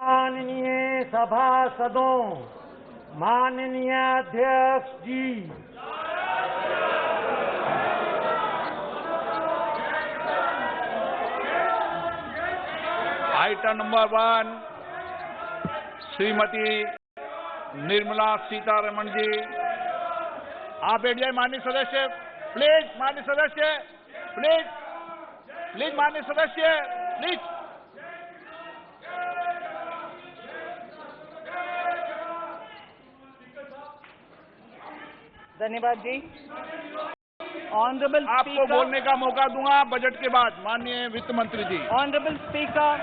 माननीय सभासदों, माननीय अध्यक्ष जी, आइटम नंबर 1 श्रीमती निर्मला सीतारमण जी, आप बैठ जाए। माननीय सदस्य प्लीज, माननीय सदस्य प्लीज, प्लीज माननीय सदस्य प्लीज। धन्यवाद जी। ऑनरेबल आपको बोलने का मौका दूंगा बजट के बाद, माननीय वित्त मंत्री ji. Honourable speaker,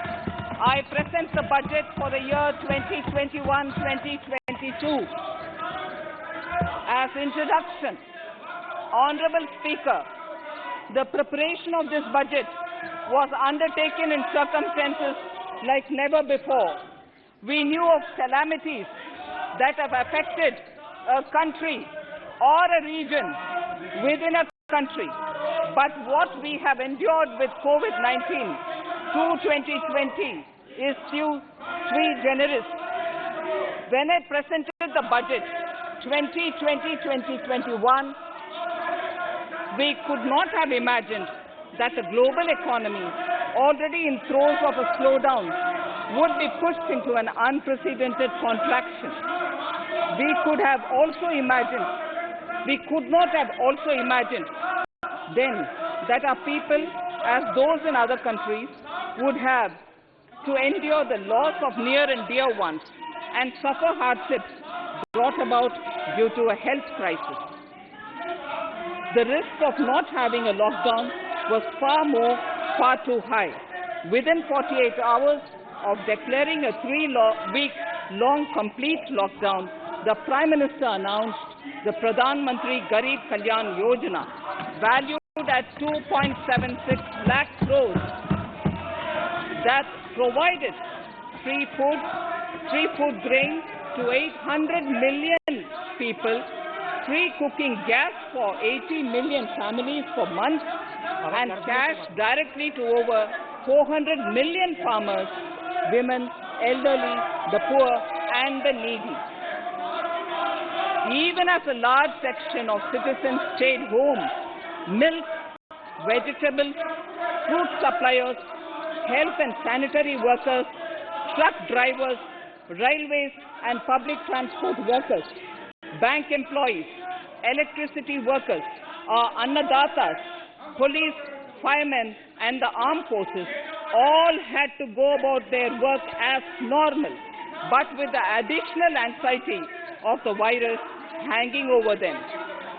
I present the budget for the year 2021-2022. As introduction, Honorable Speaker, the preparation of this budget was undertaken in circumstances like never before. We knew of calamities that have affected a country or a region within a country. But what we have endured with COVID-19 through 2020 is sui generis. When I presented the budget 2020-2021, we could not have imagined that the global economy, already in throes of a slowdown, would be pushed into an unprecedented contraction. We could not have also imagined then that our people, as those in other countries, would have to endure the loss of near and dear ones and suffer hardships brought about due to a health crisis. The risk of not having a lockdown was far too high. Within 48 hours of declaring a 3-week-long complete lockdown, the Prime Minister announced the Pradhan Mantri Garib Kalyan Yojana, valued at 2.76 lakh crores, that provided free food grain to 800 million people, free cooking gas for 80 million families for months, and cash directly to over 400 million farmers, women, elderly, the poor and the needy. Even as a large section of citizens stayed home, milk, vegetables, fruit suppliers, health and sanitary workers, truck drivers, railways and public transport workers, bank employees, electricity workers, our annadatas, police, firemen and the armed forces all had to go about their work as normal, but with the additional anxiety of the virus hanging over them.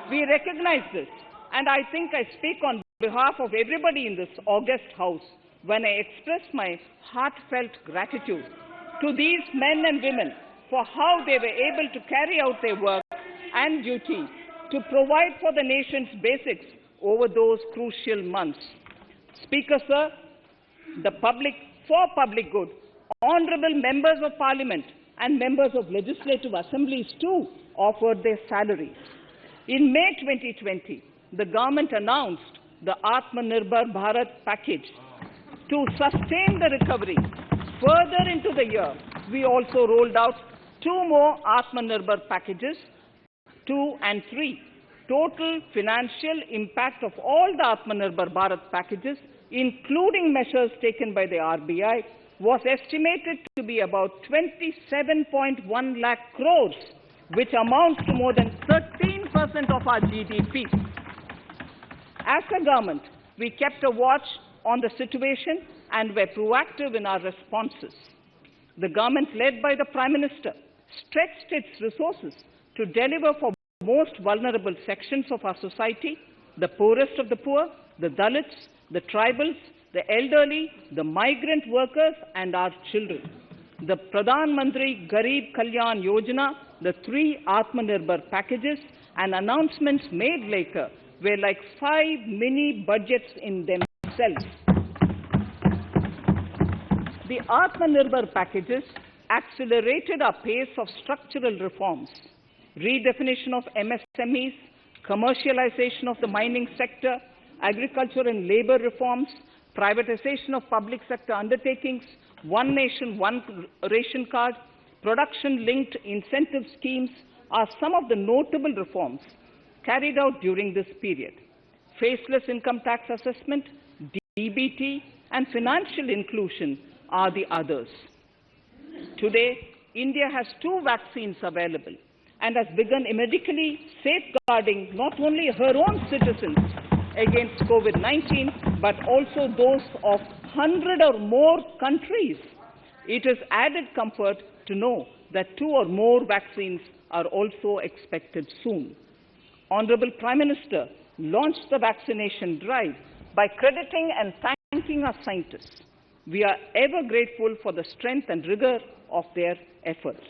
We recognize this, and I think I speak on behalf of everybody in this august house when I express my heartfelt gratitude to these men and women for how they were able to carry out their work and duty to provide for the nation's basics over those crucial months. Speaker, sir, for public good, honorable members of parliament and members of legislative assemblies too offered their salaries. In May 2020, the government announced the Atmanirbhar Bharat package. To sustain the recovery further into the year, we also rolled out 2 more Atmanirbhar packages, 2 and 3. Total financial impact of all the Atmanirbhar Bharat packages, including measures taken by the RBI, was estimated to be about 27.1 lakh crores, which amounts to more than 13% of our GDP. As a government, we kept a watch on the situation and were proactive in our responses. The government, led by the Prime Minister, stretched its resources to deliver for most vulnerable sections of our society, the poorest of the poor, the Dalits, the tribals, the elderly, the migrant workers and our children. The Pradhan Mantri Garib Kalyan Yojana, the 3 Atmanirbhar packages and announcements made later were like 5 mini budgets in themselves. The Atmanirbhar packages accelerated our pace of structural reforms, redefinition of MSMEs, commercialization of the mining sector, agriculture and labor reforms, privatization of public sector undertakings, One Nation, One Ration Card, production-linked incentive schemes are some of the notable reforms carried out during this period. Faceless income tax assessment, DBT, and financial inclusion are the others. Today, India has 2 vaccines available and has begun medically safeguarding not only her own citizens against COVID-19, but also those of 100 or more countries. It is added comfort to know that 2 or more vaccines are also expected soon. Honorable Prime Minister launched the vaccination drive by crediting and thanking our scientists. We are ever grateful for the strength and rigor of their efforts.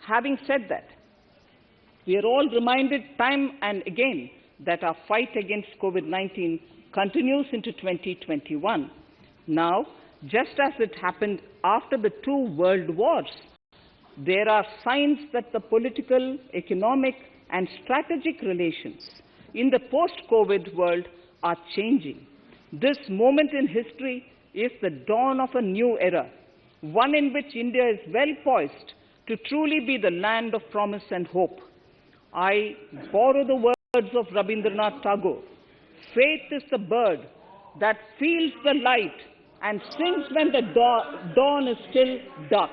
Having said that, we are all reminded time and again that our fight against COVID-19 continues into 2021. Now, just as it happened after the 2 world wars, there are signs that the political, economic, and strategic relations in the post-COVID world are changing. This moment in history is the dawn of a new era, one in which India is well poised to truly be the land of promise and hope. I borrow the words of Rabindranath Tagore. Faith is the bird that feels the light and sings when the dawn is still dark.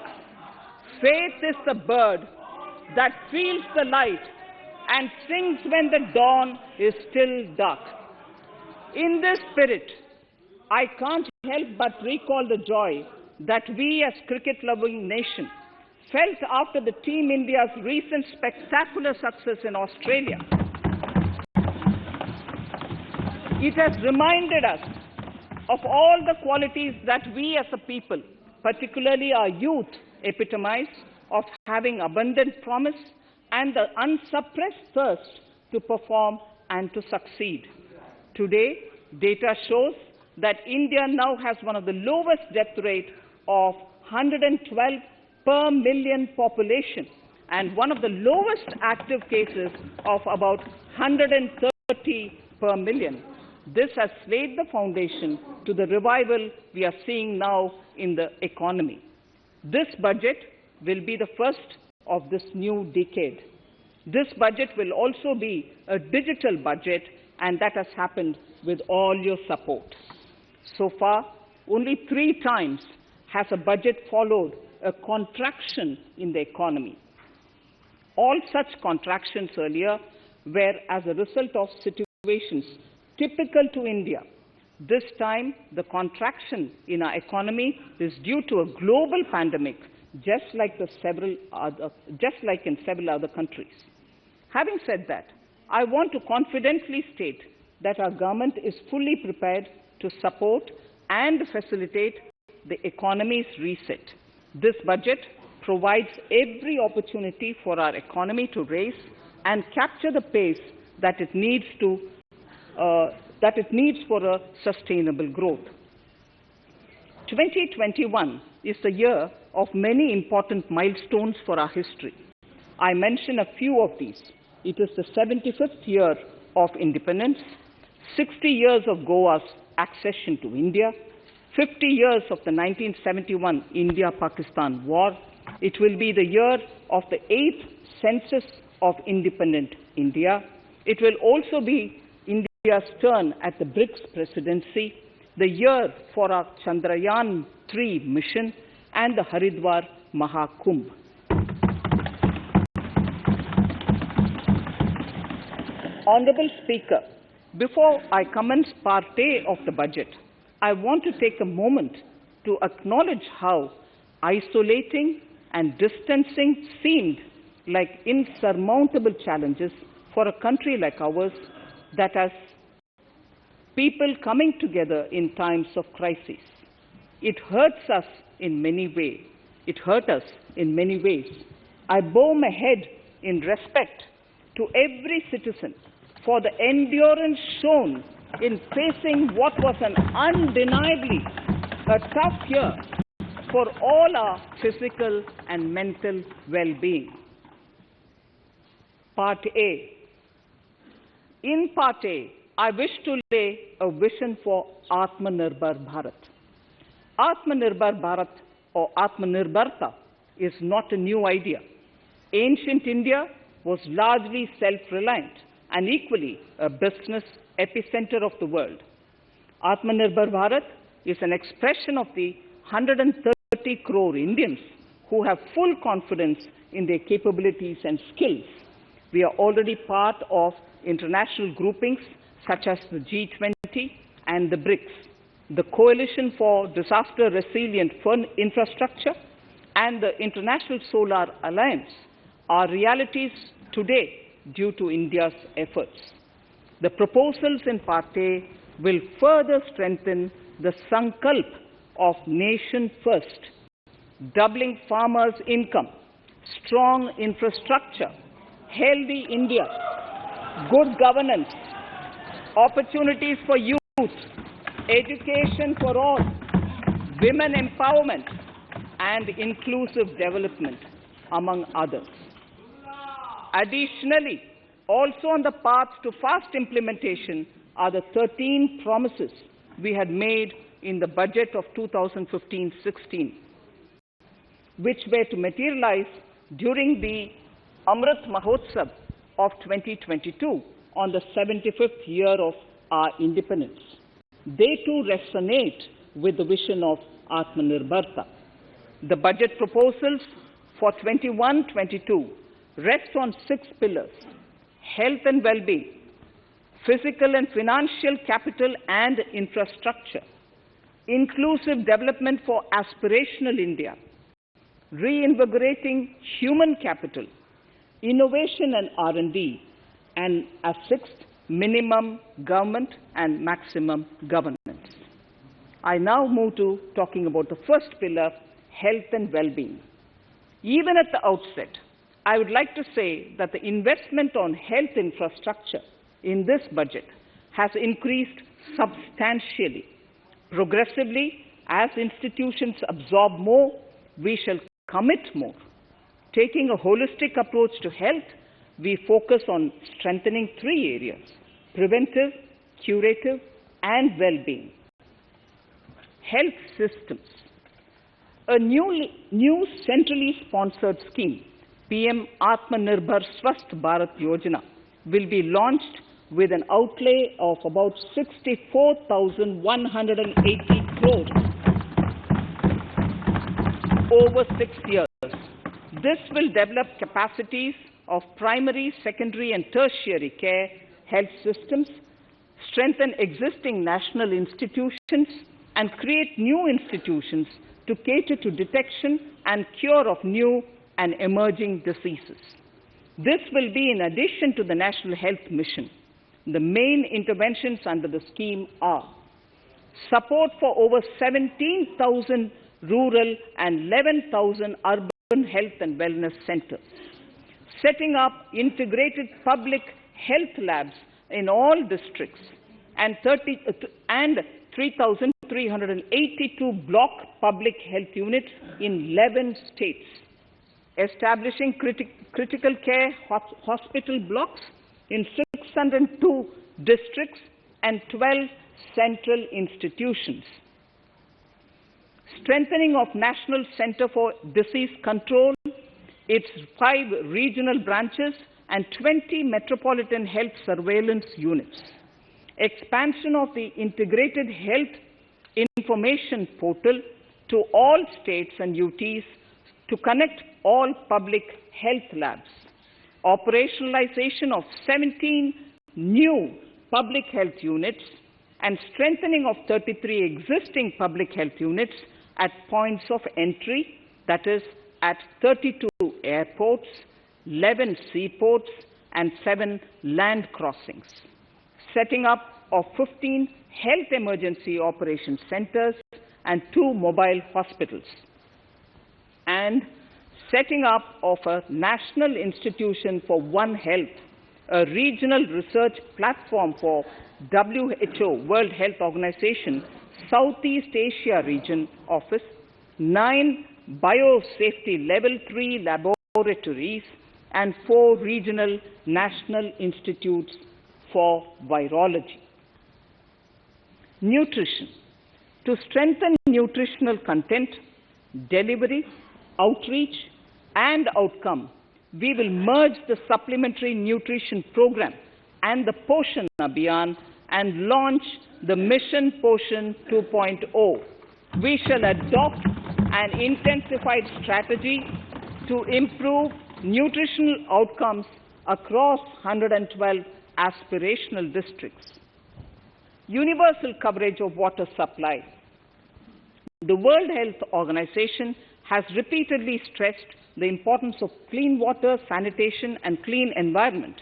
Faith is the bird that feels the light and sings when the dawn is still dark. In this spirit, I can't help but recall the joy that we as cricket-loving nation felt after the Team India's recent spectacular success in Australia. It has reminded us of all the qualities that we as a people, particularly our youth, epitomize of having abundant promise and the unsuppressed thirst to perform and to succeed. Today, data shows that India now has one of the lowest death rate of 112 per million population and one of the lowest active cases of about 130 per million. This has laid the foundation to the revival we are seeing now in the economy. This budget will be the first of this new decade. This budget will also be a digital budget, and that has happened with all your support. So far, only 3 times has a budget followed a contraction in the economy. All such contractions earlier were as a result of situations typical to India. This time, the contraction in our economy is due to a global pandemic, just like in several other countries. Having said that, I want to confidently state that our government is fully prepared to support and facilitate the economy's reset. This budget provides every opportunity for our economy to raise and capture the pace that it needs for a sustainable growth. 2021 is the year of many important milestones for our history. I mention a few of these. It is the 75th year of independence, 60 years of Goa's accession to India, 50 years of the 1971 India-Pakistan War. It will be the year of the 8th census of independent India. It will also be India's turn at the BRICS presidency, the year for our Chandrayaan-3 mission, and the Haridwar Mahakumbh. Honorable Speaker, before I commence Part A of the budget, I want to take a moment to acknowledge how isolating and distancing seemed like insurmountable challenges for a country like ours that has people coming together in times of crisis. It hurts us in many ways. It hurt us in many ways. I bow my head in respect to every citizen for the endurance shown in facing what was an undeniably a tough year for all our physical and mental well-being. Part A. In Part A, I wish to lay a vision for Atmanirbhar Bharat. Atmanirbhar Bharat or Atmanirbharta is not a new idea. Ancient India was largely self-reliant and equally a business epicenter of the world. Atmanirbhar Bharat is an expression of the 130 crore Indians who have full confidence in their capabilities and skills. We are already part of international groupings such as the G20 and the BRICS, the Coalition for Disaster Resilient Infrastructure, and the International Solar Alliance are realities today due to India's efforts. The proposals in Part A will further strengthen the sankalp of nation first, doubling farmers' income, strong infrastructure, healthy India, good governance, opportunities for youth, education for all, women empowerment, and inclusive development, among others. Additionally, also on the path to fast implementation are the 13 promises we had made in the budget of 2015-16, which were to materialize during the Amrit Mahotsav of 2022 on the 75th year of our independence. They too resonate with the vision of Atmanirbharta. The budget proposals for 21-22 rest on 6 pillars: health and well-being, physical and financial capital and infrastructure, inclusive development for aspirational India, reinvigorating human capital, innovation and R&D, and as 6th, minimum government and maximum governance. I now move to talking about the first pillar, health and well-being. Even at the outset, I would like to say that the investment on health infrastructure in this budget has increased substantially. Progressively, as institutions absorb more, we shall commit more. Taking a holistic approach to health, we focus on strengthening 3 areas: preventive, curative, and well-being. Health systems. A new centrally sponsored scheme, PM Atmanirbhar Swasth Bharat Yojana, will be launched with an outlay of about 64,180 crores over 6 years. This will develop capacities of primary, secondary, and tertiary care health systems, strengthen existing national institutions, and create new institutions to cater to detection and cure of new and emerging diseases. This will be in addition to the National Health Mission. The main interventions under the scheme are support for over 17,000 rural and 11,000 urban health and wellness centers, setting up integrated public health labs in all districts, and 3,382 block public health units in 11 states, establishing critical care hospital blocks in 602 districts and 12 central institutions, strengthening of National Center for Disease Control, its 5 regional branches and 20 metropolitan health surveillance units, expansion of the integrated health information portal to all states and UTs to connect all public health labs, operationalization of 17 new public health units, and strengthening of 33 existing public health units at points of entry, that is, at 32 airports, 11 seaports, and 7 land crossings, setting up of 15 health emergency operation centers and 2 mobile hospitals, and setting up of a National Institution for One Health, a regional research platform for WHO, World Health Organization, Southeast Asia Region Office, 9 biosafety level 3 laboratories, and 4 regional national institutes for virology. Nutrition. To strengthen nutritional content, delivery, outreach, and outcome, we will merge the supplementary nutrition program and the Poshan Abhiyan and launch the Mission Poshan 2.0. We shall adopt an intensified strategy to improve nutritional outcomes across 112 aspirational districts. Universal coverage of water supply. The World Health Organization has repeatedly stressed the importance of clean water, sanitation, and clean environment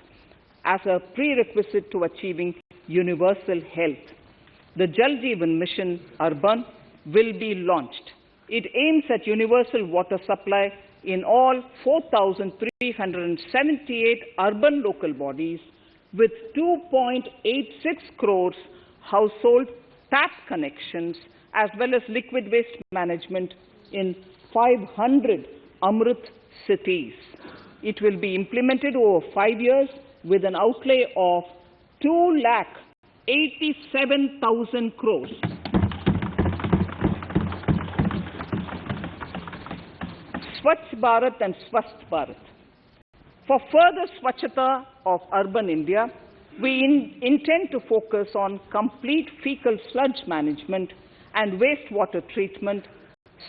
as a prerequisite to achieving universal health. The Jal Jeevan Mission Urban will be launched. It aims at universal water supply in all 4,378 urban local bodies with 2.86 crores household tap connections as well as liquid waste management in 500 Amrit cities. It will be implemented over 5 years with an outlay of 2,87,000 crores. Swachh Bharat and Swasth Bharat. For further Swachhata of urban India, we intend to focus on complete fecal sludge management and wastewater treatment,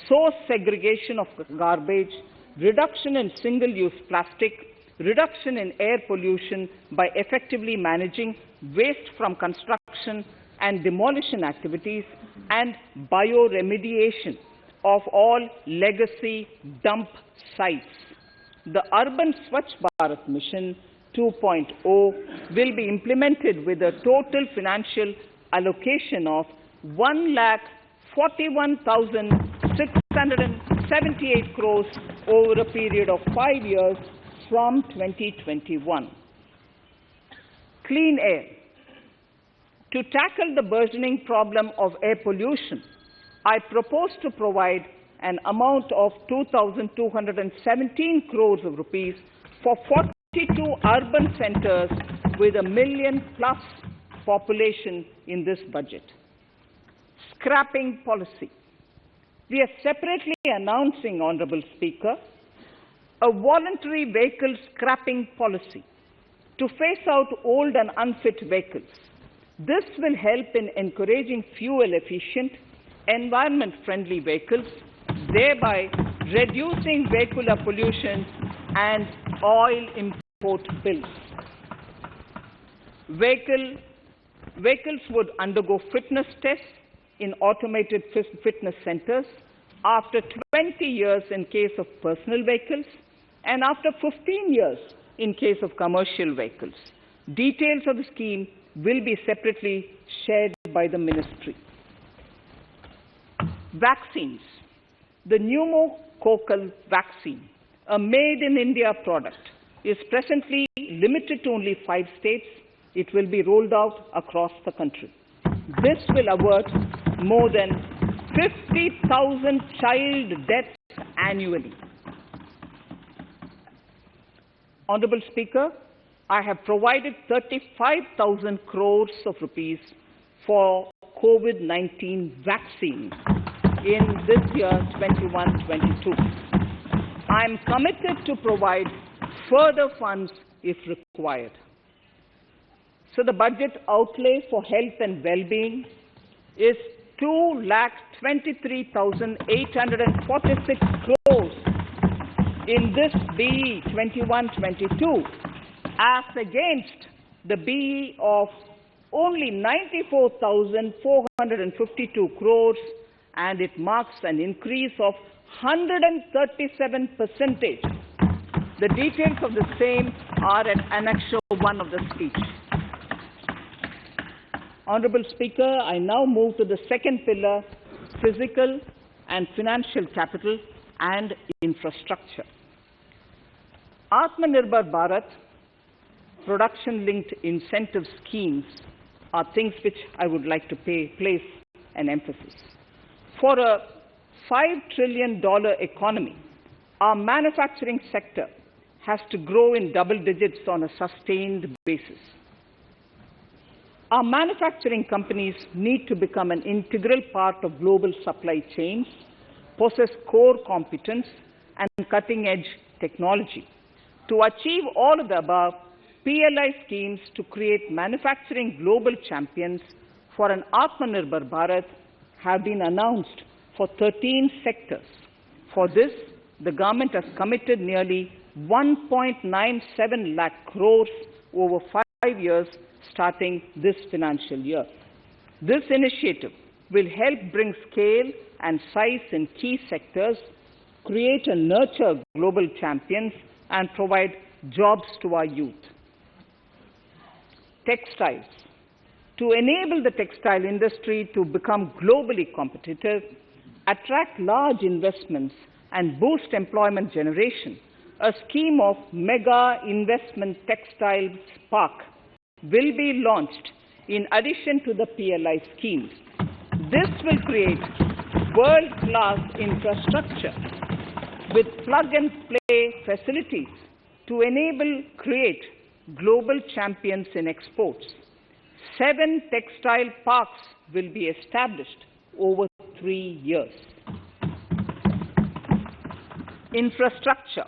source segregation of garbage, reduction in single-use plastic, reduction in air pollution by effectively managing waste from construction and demolition activities, and bioremediation of all legacy dump sites. The Urban Swachh Bharat Mission 2.0 will be implemented with a total financial allocation of 1,41,678 crores over a period of 5 years from 2021. Clean air. To tackle the burgeoning problem of air pollution, I propose to provide an amount of 2,217 crores of rupees for 42 urban centers with a million-plus population in this budget. Scrapping policy. We are separately announcing, Honorable Speaker, a voluntary vehicle scrapping policy to phase out old and unfit vehicles. This will help in encouraging fuel-efficient, environment-friendly vehicles, thereby reducing vehicular pollution and oil import bills. Vehicles would undergo fitness tests in automated fitness centers after 20 years in case of personal vehicles and after 15 years in case of commercial vehicles. Details of the scheme will be separately shared by the Ministry. Vaccines. The pneumococcal vaccine, a made-in-India product, is presently limited to only 5 states. It will be rolled out across the country. This will avert more than 50,000 child deaths annually. Honorable Speaker, I have provided 35,000 crores of rupees for COVID-19 vaccine in this year 21-22. I am committed to provide further funds if required. So the budget outlay for health and well-being is 2,23,846 crores in this BE 21-22 as against the BE of only 94,452 crores, and it marks an increase of 137%. The details of the same are at Annexure 1 of the speech. Honorable Speaker, I now move to the second pillar, physical and financial capital and infrastructure. Atmanirbhar Bharat, production-linked incentive schemes are things which I would like to place an emphasis. For a $5 trillion economy, our manufacturing sector has to grow in double digits on a sustained basis. Our manufacturing companies need to become an integral part of global supply chains, possess core competence and cutting-edge technology. To achieve all of the above, PLI schemes to create manufacturing global champions for an Atmanirbhar Bharat have been announced for 13 sectors. For this, the government has committed nearly 1.97 lakh crores over 5 years starting this financial year. This initiative will help bring scale and size in key sectors, create and nurture global champions, and provide jobs to our youth. Textiles. To enable the textile industry to become globally competitive, attract large investments, and boost employment generation, a scheme of Mega Investment Textiles Park will be launched in addition to the PLI schemes. This will create world-class infrastructure with plug-and-play facilities to create global champions in exports. 7 textile parks will be established over 3 years. Infrastructure.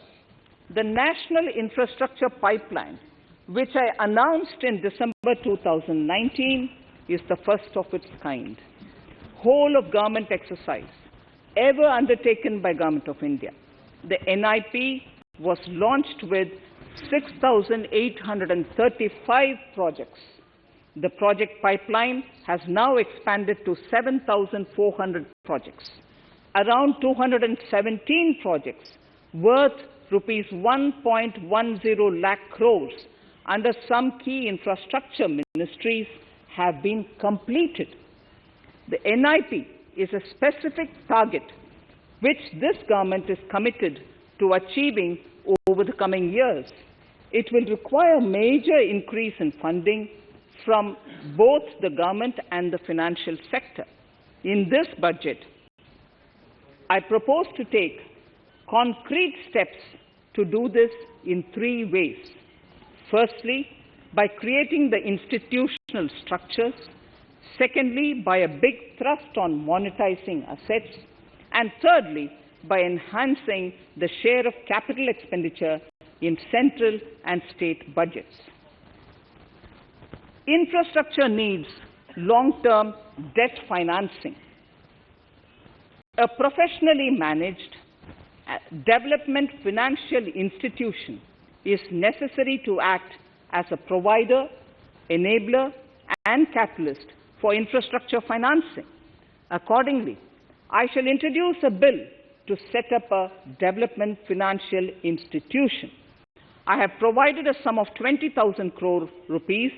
The National Infrastructure Pipeline, which I announced in December 2019, is the first of its kind. Whole of government exercise ever undertaken by Government of India. The NIP was launched with 6,835 projects. The project pipeline has now expanded to 7,400 projects. Around 217 projects worth rupees 1.10 lakh crores under some key infrastructure ministries have been completed. The NIP is a specific target which this government is committed to achieving over the coming years. It will require a major increase in funding from both the government and the financial sector. In this budget, I propose to take concrete steps to do this in 3 ways. Firstly, by creating the institutional structures. Secondly, by a big thrust on monetizing assets. And thirdly, by enhancing the share of capital expenditure in central and state budgets. Infrastructure needs long-term debt financing. A professionally managed development financial institution is necessary to act as a provider, enabler, and catalyst for infrastructure financing. Accordingly, I shall introduce a bill to set up a development financial institution. I have provided a sum of 20,000 crore rupees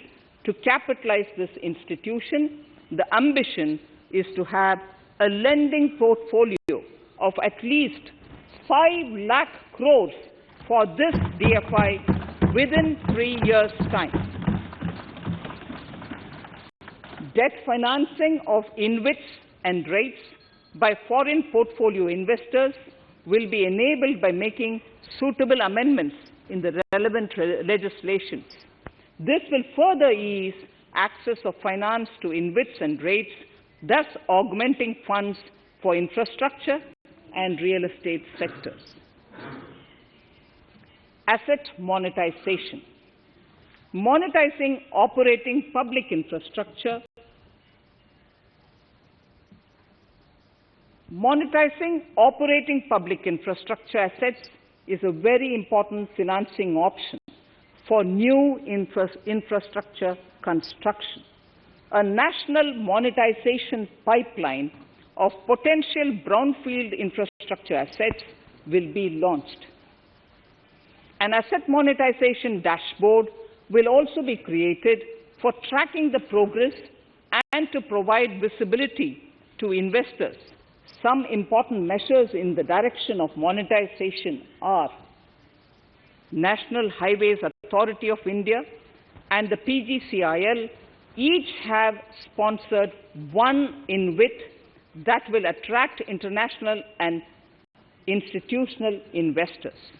to capitalize this institution. The ambition is to have a lending portfolio of at least 5 lakh crores for this DFI within 3 years' time. Debt financing of InvITs and REITs by foreign portfolio investors will be enabled by making suitable amendments in the relevant legislations. This will further ease access of finance to InvITs and REITs, thus augmenting funds for infrastructure and real estate sectors. Asset monetization. Monetizing operating public infrastructure. Monetizing operating public infrastructure assets is a very important financing option for new infrastructure construction. A national monetization pipeline of potential brownfield infrastructure assets will be launched. An asset monetization dashboard will also be created for tracking the progress and to provide visibility to investors. Some important measures in the direction of monetization are National Highways Authority of India and the PGCIL each have sponsored one InvIT that will attract international and institutional investors.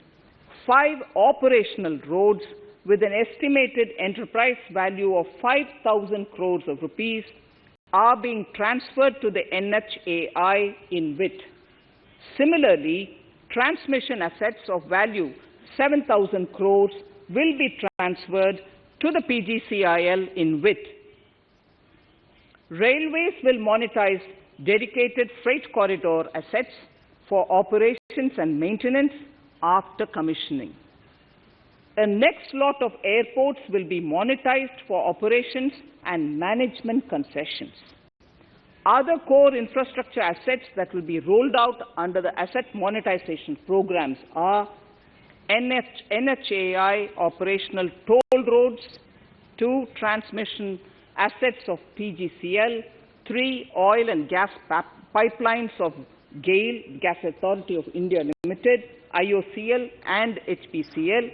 5 operational roads with an estimated enterprise value of 5,000 crores of rupees are being transferred to the NHAI InvIT. Similarly, transmission assets of value 7,000 crores will be transferred to the PGCIL in WIT. Railways will monetize dedicated freight corridor assets for operations and maintenance after commissioning. A next lot of airports will be monetized for operations and management concessions. Other core infrastructure assets that will be rolled out under the asset monetization programs are NHAI operational toll roads, 2 transmission assets of PGCL, 3 oil and gas pipelines of GAIL, Gas Authority of India Limited, IOCL and HPCL,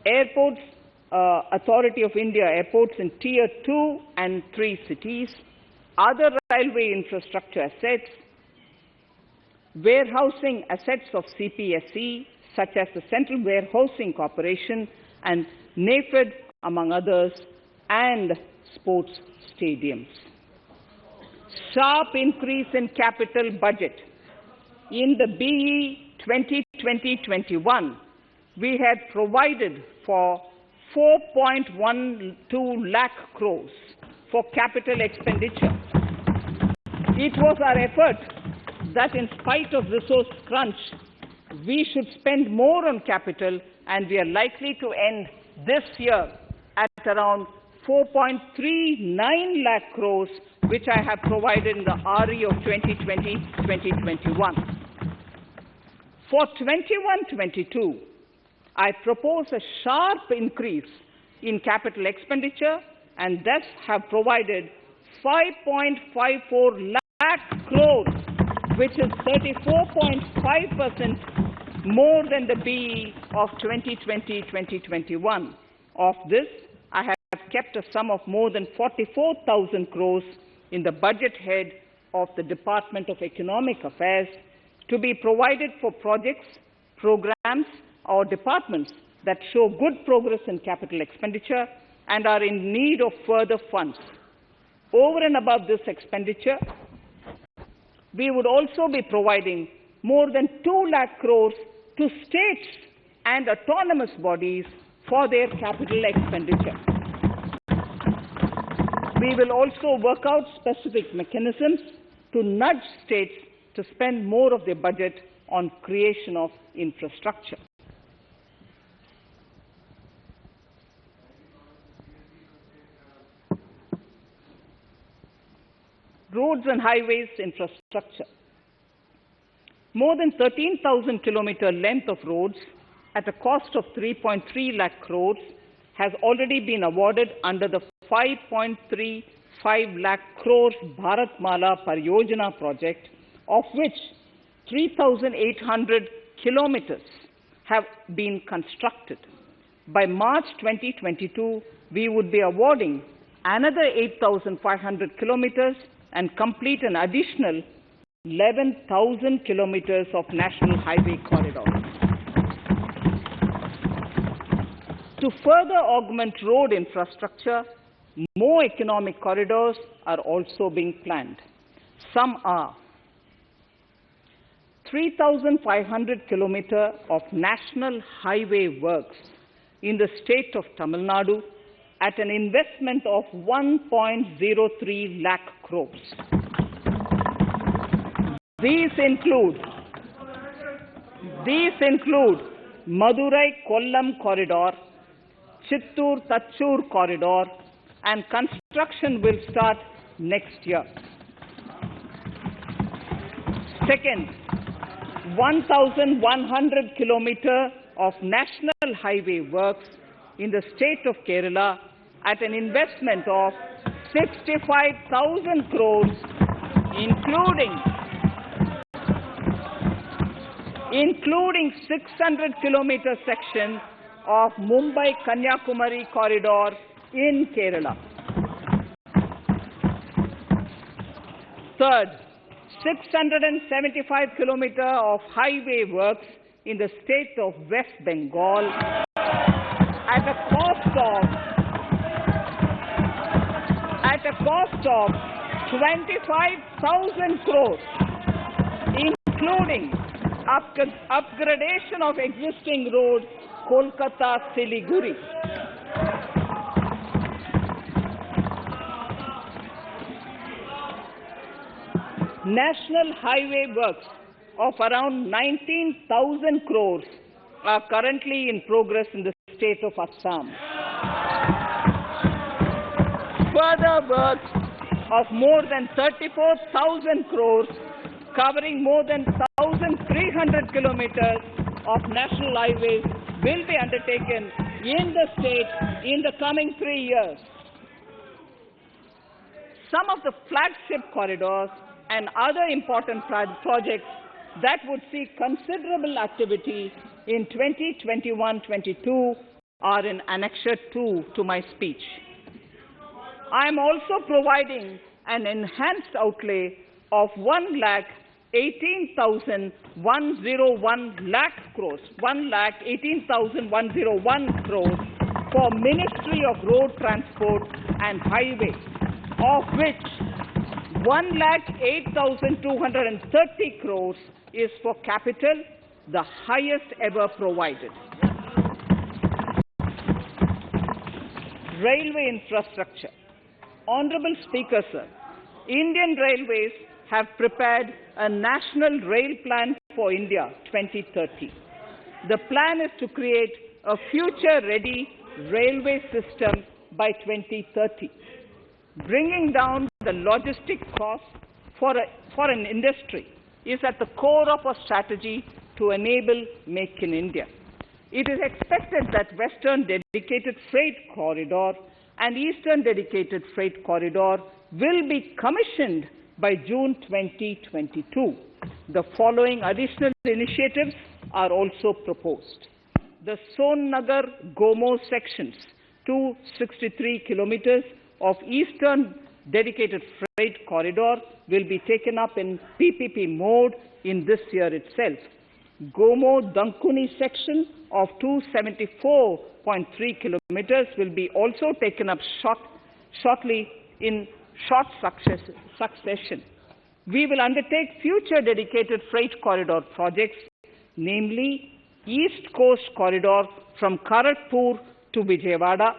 Airports Authority of India airports in Tier 2 and 3 cities, other railway infrastructure assets, warehousing assets of CPSE, such as the Central Warehousing Corporation and NAFED, among others, and sports stadiums. Sharp increase in capital budget. In the BE 2020-21, we had provided for 4.12 lakh crores for capital expenditure. It was our effort that in spite of resource crunch, we should spend more on capital, and we are likely to end this year at around 4.39 lakh crores, which I have provided in the RE of 2020-2021. For 21-22, I propose a sharp increase in capital expenditure and thus have provided 5.54 lakh crores, which is 34.5% more than the BE of 2020-2021. Of this, I have kept a sum of more than 44,000 crores in the budget head of the Department of Economic Affairs to be provided for projects, programs, or departments that show good progress in capital expenditure and are in need of further funds. Over and above this expenditure, we would also be providing more than 2 lakh crores to states and autonomous bodies for their capital expenditure. We will also work out specific mechanisms to nudge states to spend more of their budget on creation of infrastructure. Roads and highways infrastructure. More than 13,000 kilometer length of roads at a cost of 3.3 lakh crores has already been awarded under the 5.35 lakh crores Bharatmala Pariyojana project, of which 3,800 kilometers have been constructed. By March 2022, we would be awarding another 8,500 kilometers and complete an additional 11,000 kilometers of national highway corridors. To further augment road infrastructure, more economic corridors are also being planned. Some are 3,500 kilometers of national highway works in the state of Tamil Nadu at an investment of 1.03 lakh crores. These include Madurai-Kollam corridor, Chittoor-Tachur corridor, and construction will start next year. Second, 1,100 kilometers of national highway works in the state of Kerala at an investment of 65,000 crores, including 600 kilometer section of Mumbai-Kanyakumari corridor in Kerala. Third, 675 kilometers of highway works in the state of West Bengal at a cost of 25,000 crores, including upgradation of existing road Kolkata-Siliguri. National highway works of around 19,000 crores are currently in progress in the state of Assam. Further works of more than 34,000 crores covering more than 1,300 kilometers of national highways will be undertaken in the state in the coming 3 years. Some of the flagship corridors and other important projects that would see considerable activity in 2021-22 are in Annexure 2 to my speech. I am also providing an enhanced outlay of 1,18,101 crores, 1,18,101 crores for Ministry of Road Transport and Highways, of which 1,08,230 crores is for capital, the highest ever provided. Railway infrastructure. Honorable Speaker, sir, Indian Railways have prepared a National Rail Plan for India 2030. The plan is to create a future-ready railway system by 2030, bringing down the logistic costs for an industry is at the core of a strategy to enable Make in India. It is expected that Western Dedicated Freight Corridor and Eastern Dedicated Freight Corridor will be commissioned by June 2022. The following additional initiatives are also proposed. The Sonnagar-Gomo sections, 263 kilometers of Eastern Dedicated Freight Corridor will be taken up in PPP mode in this year itself. Gomo-Dankuni section of 274.3 kilometers will be also taken up shortly in short succession. We will undertake future dedicated freight corridor projects, namely East Coast Corridor from Kharagpur to Vijayawada,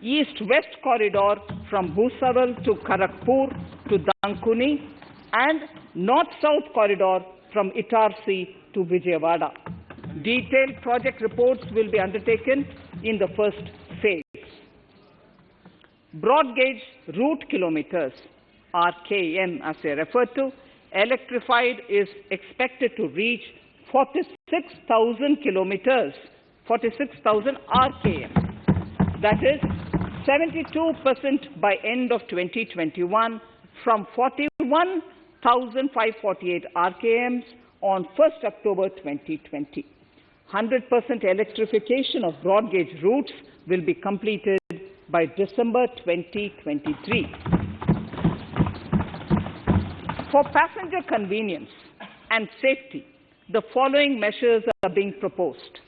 East-West Corridor from Bhusaval to Kharagpur to Dankuni, and North-South Corridor from Itarsi to Vijayawada. Detailed project reports will be undertaken in the first phase. Broad gauge route kilometers, RKM as I referred to, electrified is expected to reach 46,000 kilometers, 46,000 RKM. That is 72% by end of 2021 from 41,548 RKMs on 1st October 2020. 100% electrification of broad gauge routes will be completed by December 2023. For passenger convenience and safety, the following measures are being proposed.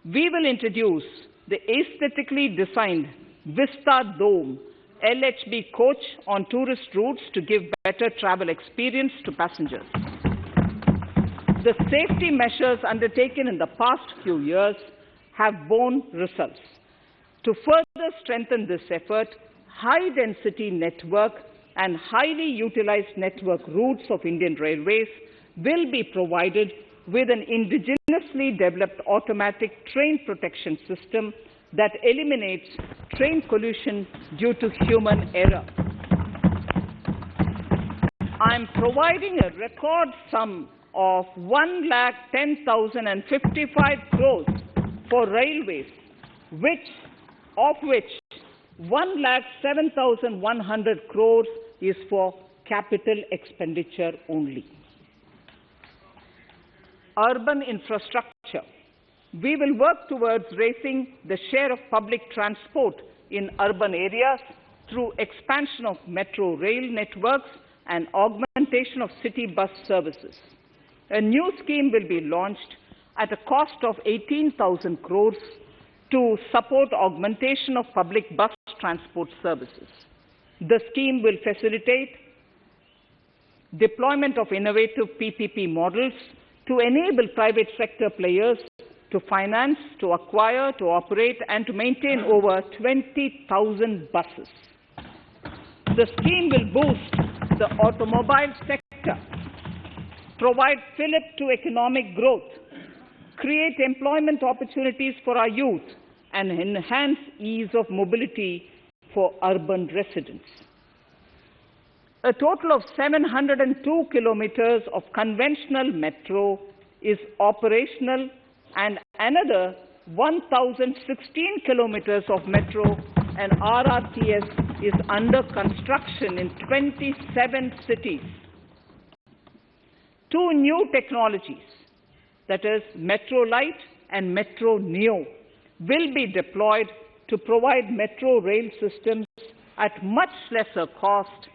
We will introduce the aesthetically designed Vista Dome LHB coach on tourist routes to give better travel experience to passengers. The safety measures undertaken in the past few years have borne results. To further strengthen this effort, high-density network and highly utilized network routes of Indian Railways will be provided with an indigenously developed automatic train protection system that eliminates train collision due to human error. I am providing a record sum of 1,10,055 crores for railways, of which 1,07,100 crores is for capital expenditure only. Urban infrastructure. We will work towards raising the share of public transport in urban areas through expansion of metro rail networks and augmentation of city bus services. A new scheme will be launched at a cost of 18,000 crores to support augmentation of public bus transport services. The scheme will facilitate deployment of innovative PPP models to enable private sector players to finance, to acquire, to operate, and to maintain over 20,000 buses. The scheme will boost the automobile sector, provide fillip to economic growth, create employment opportunities for our youth, and enhance ease of mobility for urban residents. A total of 702 kilometers of conventional metro is operational, and another 1,016 kilometers of metro and RRTS is under construction in 27 cities. Two new technologies, that is Metro Light and Metro Neo, will be deployed to provide metro rail systems at much lesser cost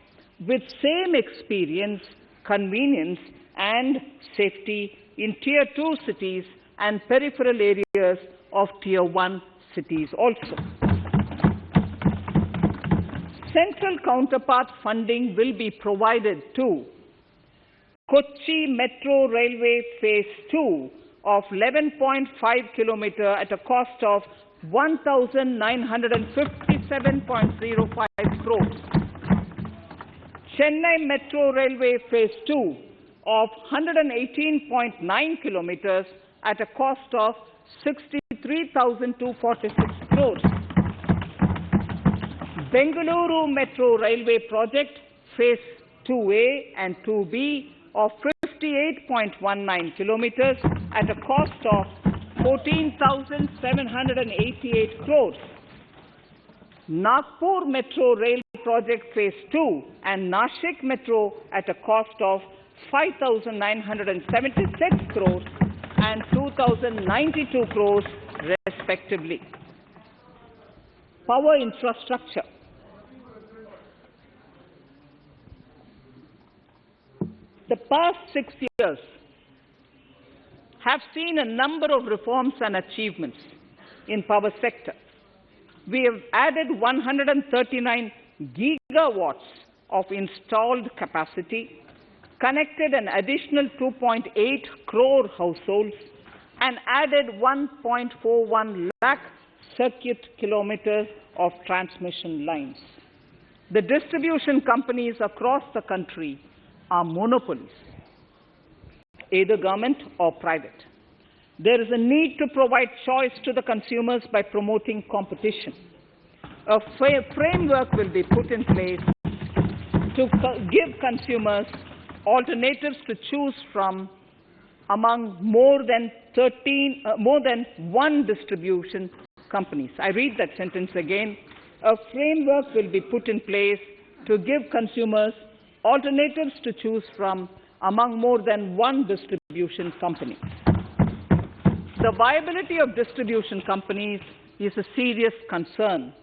with same experience, convenience and safety in Tier 2 cities and peripheral areas of Tier 1 cities also. Central counterpart funding will be provided to Kochi Metro Railway Phase 2 of 11.5 kilometer at a cost of 1,957.05 crores. Chennai Metro Railway Phase 2 of 118.9 kilometers at a cost of 63,246 crores. Bengaluru Metro Railway Project Phase 2A and 2B of 58.19 kilometers at a cost of 14,788 crores. Nagpur Metro Rail Project Phase 2 and Nashik Metro at a cost of 5,976 crores and 2,092 crores respectively. Power infrastructure. The past 6 years have seen a number of reforms and achievements in power sector. We have added 139 gigawatts of installed capacity, connected an additional 2.8 crore households, and added 1.41 lakh circuit kilometers of transmission lines. The distribution companies across the country are monopolies, either government or private. There is a need to provide choice to the consumers by promoting competition. A framework will be put in place to give consumers alternatives to choose from among more than one distribution companies. I read that sentence again. A framework will be put in place to give consumers alternatives to choose from among more than one distribution company. The viability of distribution companies is a serious concern.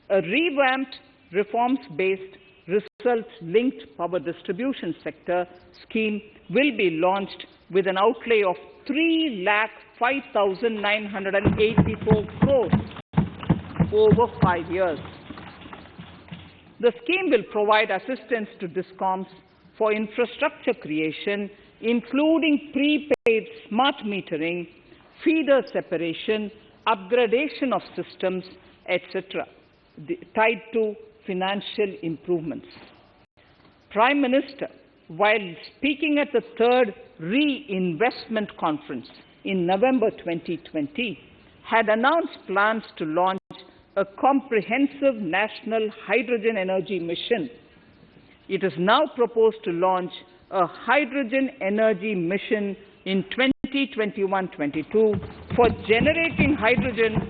A revamped, reforms-based, results-linked power distribution sector scheme will be launched with an outlay of 3,05,984 crores over 5 years. The scheme will provide assistance to DISCOMs for infrastructure creation, including prepaid smart metering, feeder separation, upgradation of systems, etc., tied to financial improvements. Prime Minister, while speaking at the third Reinvestment Conference in November 2020, had announced plans to launch a comprehensive national hydrogen energy mission. It is now proposed to launch a hydrogen energy mission in 2021-22 for generating hydrogen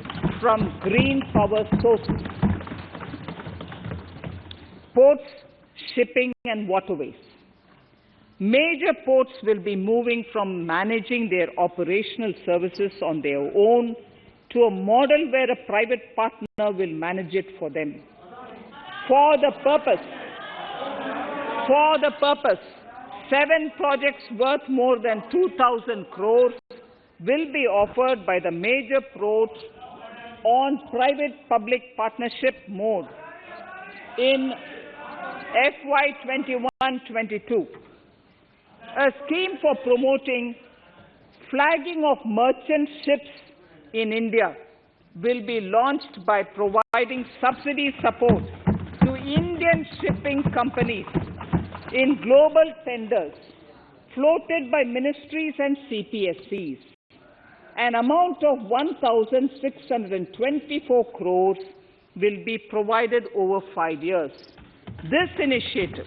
from green power sources. Ports, shipping and waterways. Major ports will be moving from managing their operational services on their own to a model where a private partner will manage it for them. For the purpose, 7 projects worth more than 2,000 crores will be offered by the major ports on private-public partnership mode in FY 21-22. A scheme for promoting flagging of merchant ships in India will be launched by providing subsidy support to Indian shipping companies in global tenders floated by ministries and CPSCs. An amount of 1,624 crores will be provided over 5 years. This initiative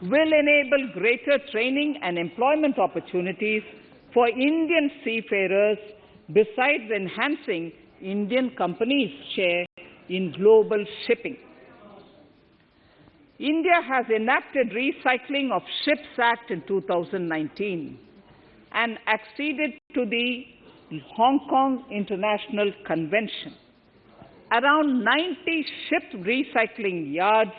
will enable greater training and employment opportunities for Indian seafarers, besides enhancing Indian companies' share in global shipping. India has enacted Recycling of Ships Act in 2019 and acceded to the Hong Kong International Convention. Around 90 ship recycling yards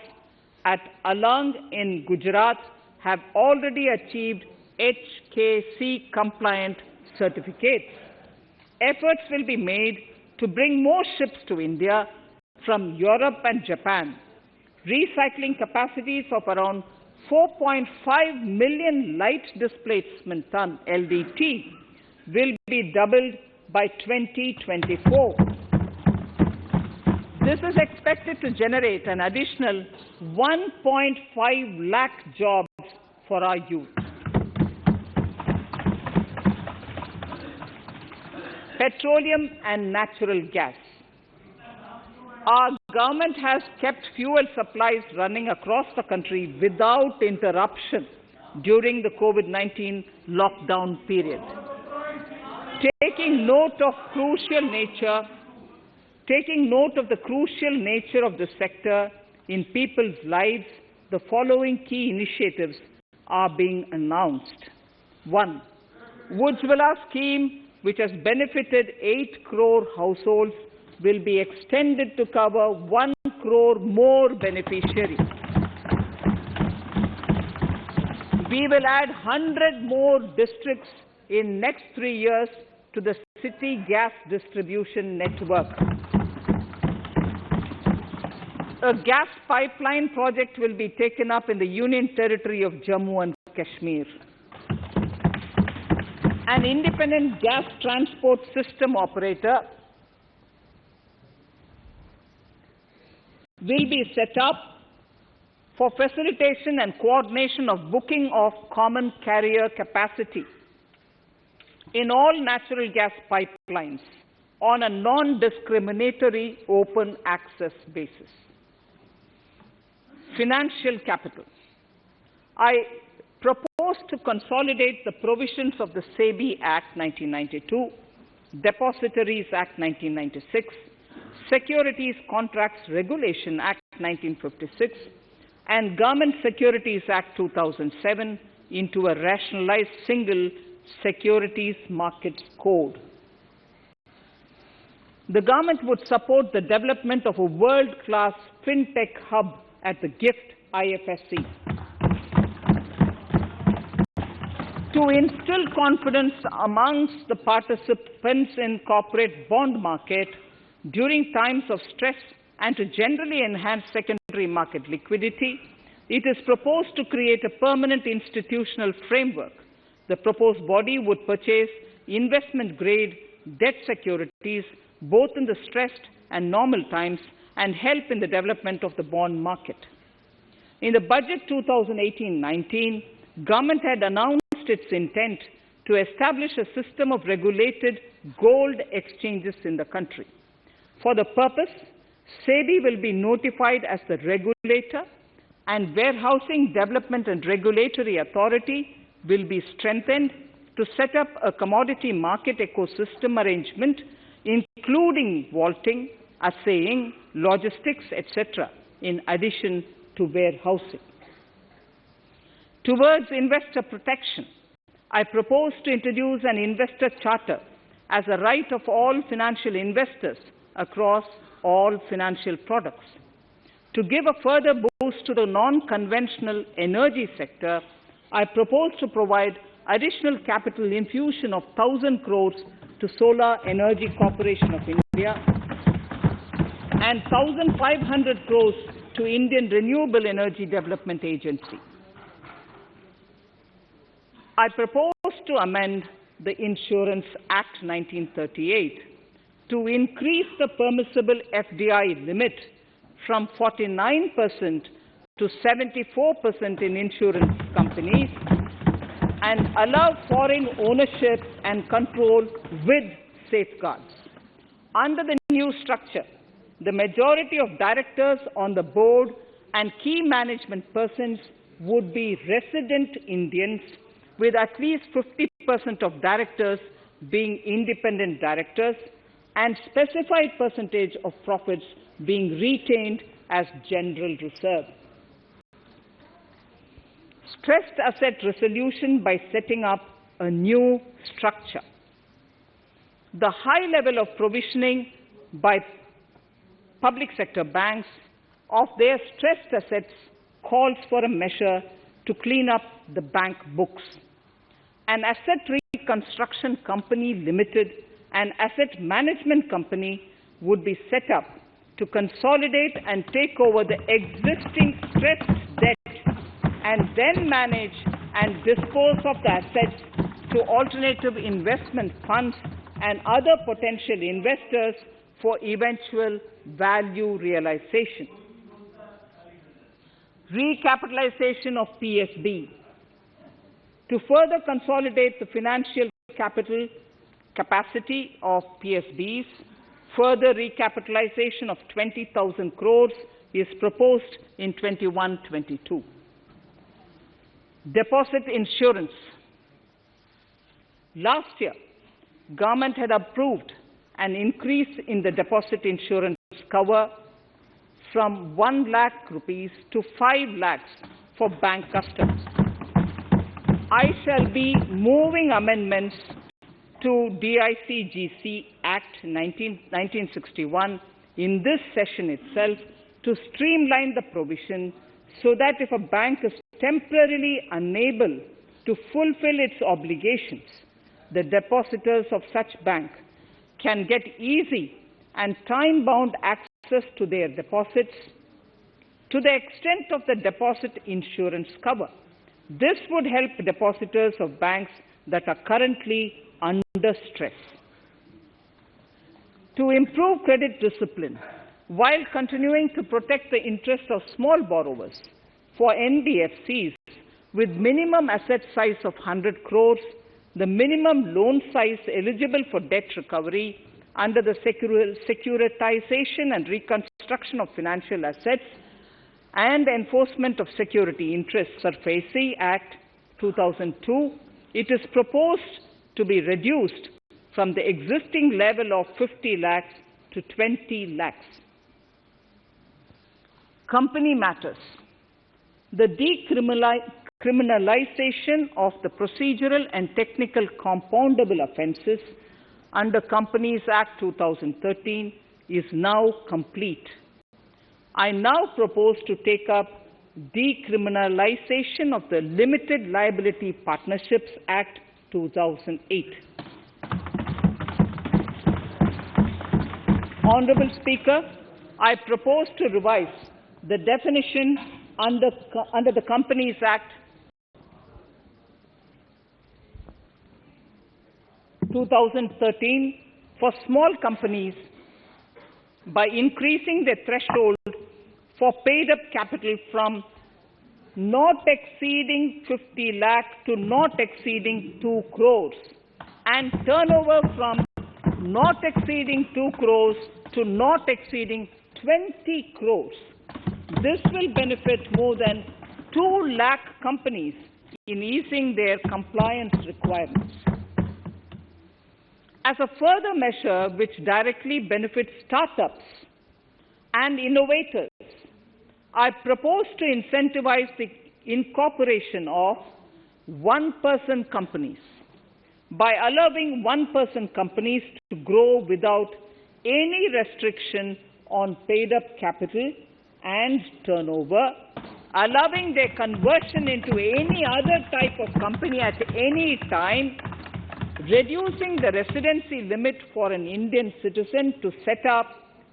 at Alang in Gujarat have already achieved HKC-compliant certificates. Efforts will be made to bring more ships to India from Europe and Japan. Recycling capacities of around 4.5 million light displacement ton LDT will be doubled by 2024. This is expected to generate an additional 1.5 lakh jobs for our youth. Petroleum and natural gas. Our government has kept fuel supplies running across the country without interruption during the COVID-19 lockdown period. Taking note of the crucial nature of the sector in people's lives, the following key initiatives are being announced. 1. Ujjwala scheme, which has benefited 8 crore households, will be extended to cover 1 crore more beneficiaries. We will add 100 more districts in next 3 years to the city gas distribution network. A gas pipeline project will be taken up in the Union Territory of Jammu and Kashmir. An independent gas transport system operator will be set up for facilitation and coordination of booking of common carrier capacity in all natural gas pipelines on a non-discriminatory open access basis. Financial capital. I propose to consolidate the provisions of the SEBI Act 1992, Depositories Act 1996, Securities Contracts Regulation Act 1956, and Government Securities Act 2007 into a rationalized single securities markets code. The government would support the development of a world-class fintech hub at the GIFT IFSC. To instill confidence amongst the participants in corporate bond market during times of stress and to generally enhance secondary market liquidity, it is proposed to create a permanent institutional framework. The proposed body would purchase investment-grade debt securities both in the stressed and normal times and help in the development of the bond market. In the budget 2018-19, government had announced its intent to establish a system of regulated gold exchanges in the country. For the purpose, SEBI will be notified as the regulator, and Warehousing Development and Regulatory Authority will be strengthened to set up a commodity market ecosystem arrangement, including vaulting, assaying, logistics, etc., in addition to warehousing. Towards investor protection, I propose to introduce an investor charter as a right of all financial investors across all financial products. To give a further boost to the non-conventional energy sector, I propose to provide additional capital infusion of 1,000 crores to Solar Energy Corporation of India and 1,500 crores to Indian Renewable Energy Development Agency. I propose to amend the Insurance Act 1938 to increase the permissible FDI limit from 49% to 74% in insurance companies and allow foreign ownership and control with safeguards. Under the new structure, the majority of directors on the board and key management persons would be resident Indians, with at least 50% of directors being independent directors and specified percentage of profits being retained as general reserve. Stressed asset resolution by setting up a new structure. The high level of provisioning by public sector banks of their stressed assets calls for a measure to clean up the bank books. An asset reconstruction company limited and asset management company would be set up to consolidate and take over the existing stressed debt and then manage and dispose of the assets to alternative investment funds and other potential investors for eventual value realization. Recapitalization of PSB. To further consolidate the financial capital capacity of PSBs, further recapitalization of 20,000 crores is proposed in 21-22. Deposit insurance. Last year, government had approved an increase in the deposit insurance cover from 1 lakh rupees to 5 lakhs for bank customers. I shall be moving amendments to DICGC Act 1961 in this session itself to streamline the provision so that if a bank is temporarily unable to fulfill its obligations, the depositors of such bank can get easy and time-bound access to their deposits to the extent of the deposit insurance cover. This would help depositors of banks that are currently under stress. To improve credit discipline, while continuing to protect the interests of small borrowers, for NBFCs with minimum asset size of 100 crores, the minimum loan size eligible for debt recovery under the Securitization and Reconstruction of Financial Assets and Enforcement of Security Interests SARFAESI Act 2002, it is proposed to be reduced from the existing level of 50 lakhs to 20 lakhs. Company matters. The decriminalization of the procedural and technical compoundable offences under Companies Act 2013 is now complete. I now propose to take up decriminalization of the Limited Liability Partnerships Act 2008. Honourable Speaker, I propose to revise the definition under the Companies Act 2013 for small companies by increasing the threshold for paid-up capital from not exceeding 50 lakh to not exceeding 2 crores and turnover from not exceeding 2 crores to not exceeding 20 crores. This will benefit more than 2 lakh companies in easing their compliance requirements. As a further measure which directly benefits startups and innovators, I propose to incentivize the incorporation of one-person companies by allowing one-person companies to grow without any restriction on paid-up capital and turnover, allowing their conversion into any other type of company at any time, reducing the residency limit for an Indian citizen to set up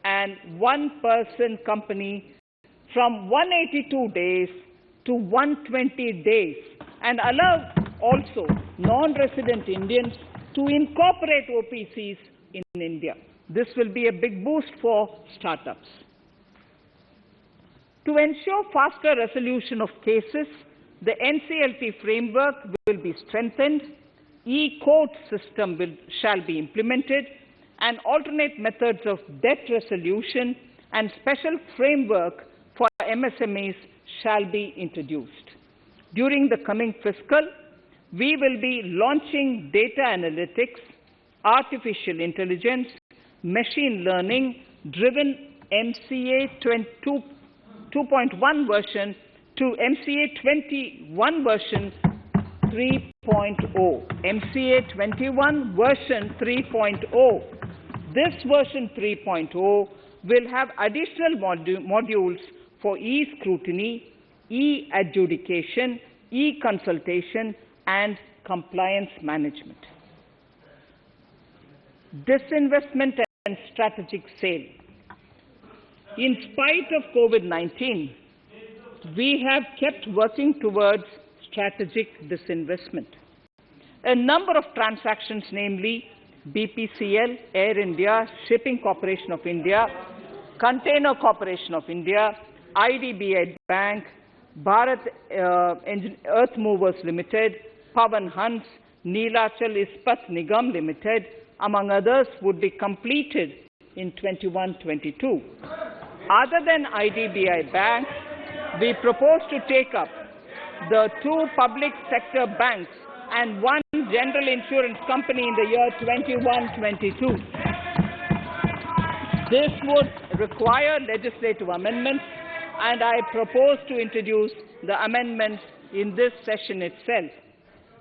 an one-person company from 182 days to 120 days and allow also non-resident Indians to incorporate OPCs in India. This will be a big boost for startups. To ensure faster resolution of cases, the NCLT framework will be strengthened, e-court system shall be implemented, and alternate methods of debt resolution and special framework for MSMEs shall be introduced. During the coming fiscal, we will be launching data analytics, artificial intelligence, machine learning-driven MCA 2.1 version to MCA 21 version 3.0. MCA 21 version 3.0. This version 3.0 will have additional modules for e-scrutiny, e-adjudication, e-consultation, and compliance management. Disinvestment and strategic sale. In spite of COVID-19, we have kept working towards strategic disinvestment. A number of transactions, namely BPCL, Air India, Shipping Corporation of India, Container Corporation of India, IDBI Bank, Bharat Earth Movers Limited, Pawan Hans, Neelachal Ispat Nigam Limited, among others, would be completed in 21-22. Other than IDBI Bank, we propose to take up the 2 public sector banks and 1 general insurance company in the year 21-22. This would require legislative amendments, and I propose to introduce the amendments in this session itself.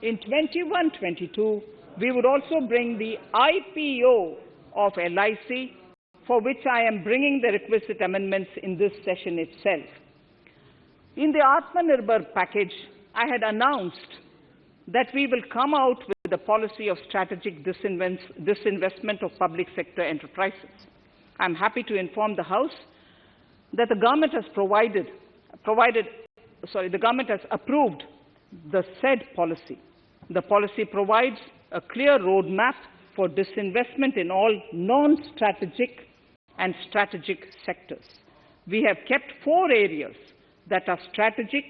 In 21-22, we would also bring the IPO of LIC, for which I am bringing the requisite amendments in this session itself. In the Atmanirbhar package, I had announced that we will come out with a policy of strategic disinvestment of public sector enterprises. I am happy to inform the House that the government has the government has approved the said policy. The policy provides a clear roadmap for disinvestment in all non-strategic and strategic sectors. We have kept 4 areas that are strategic,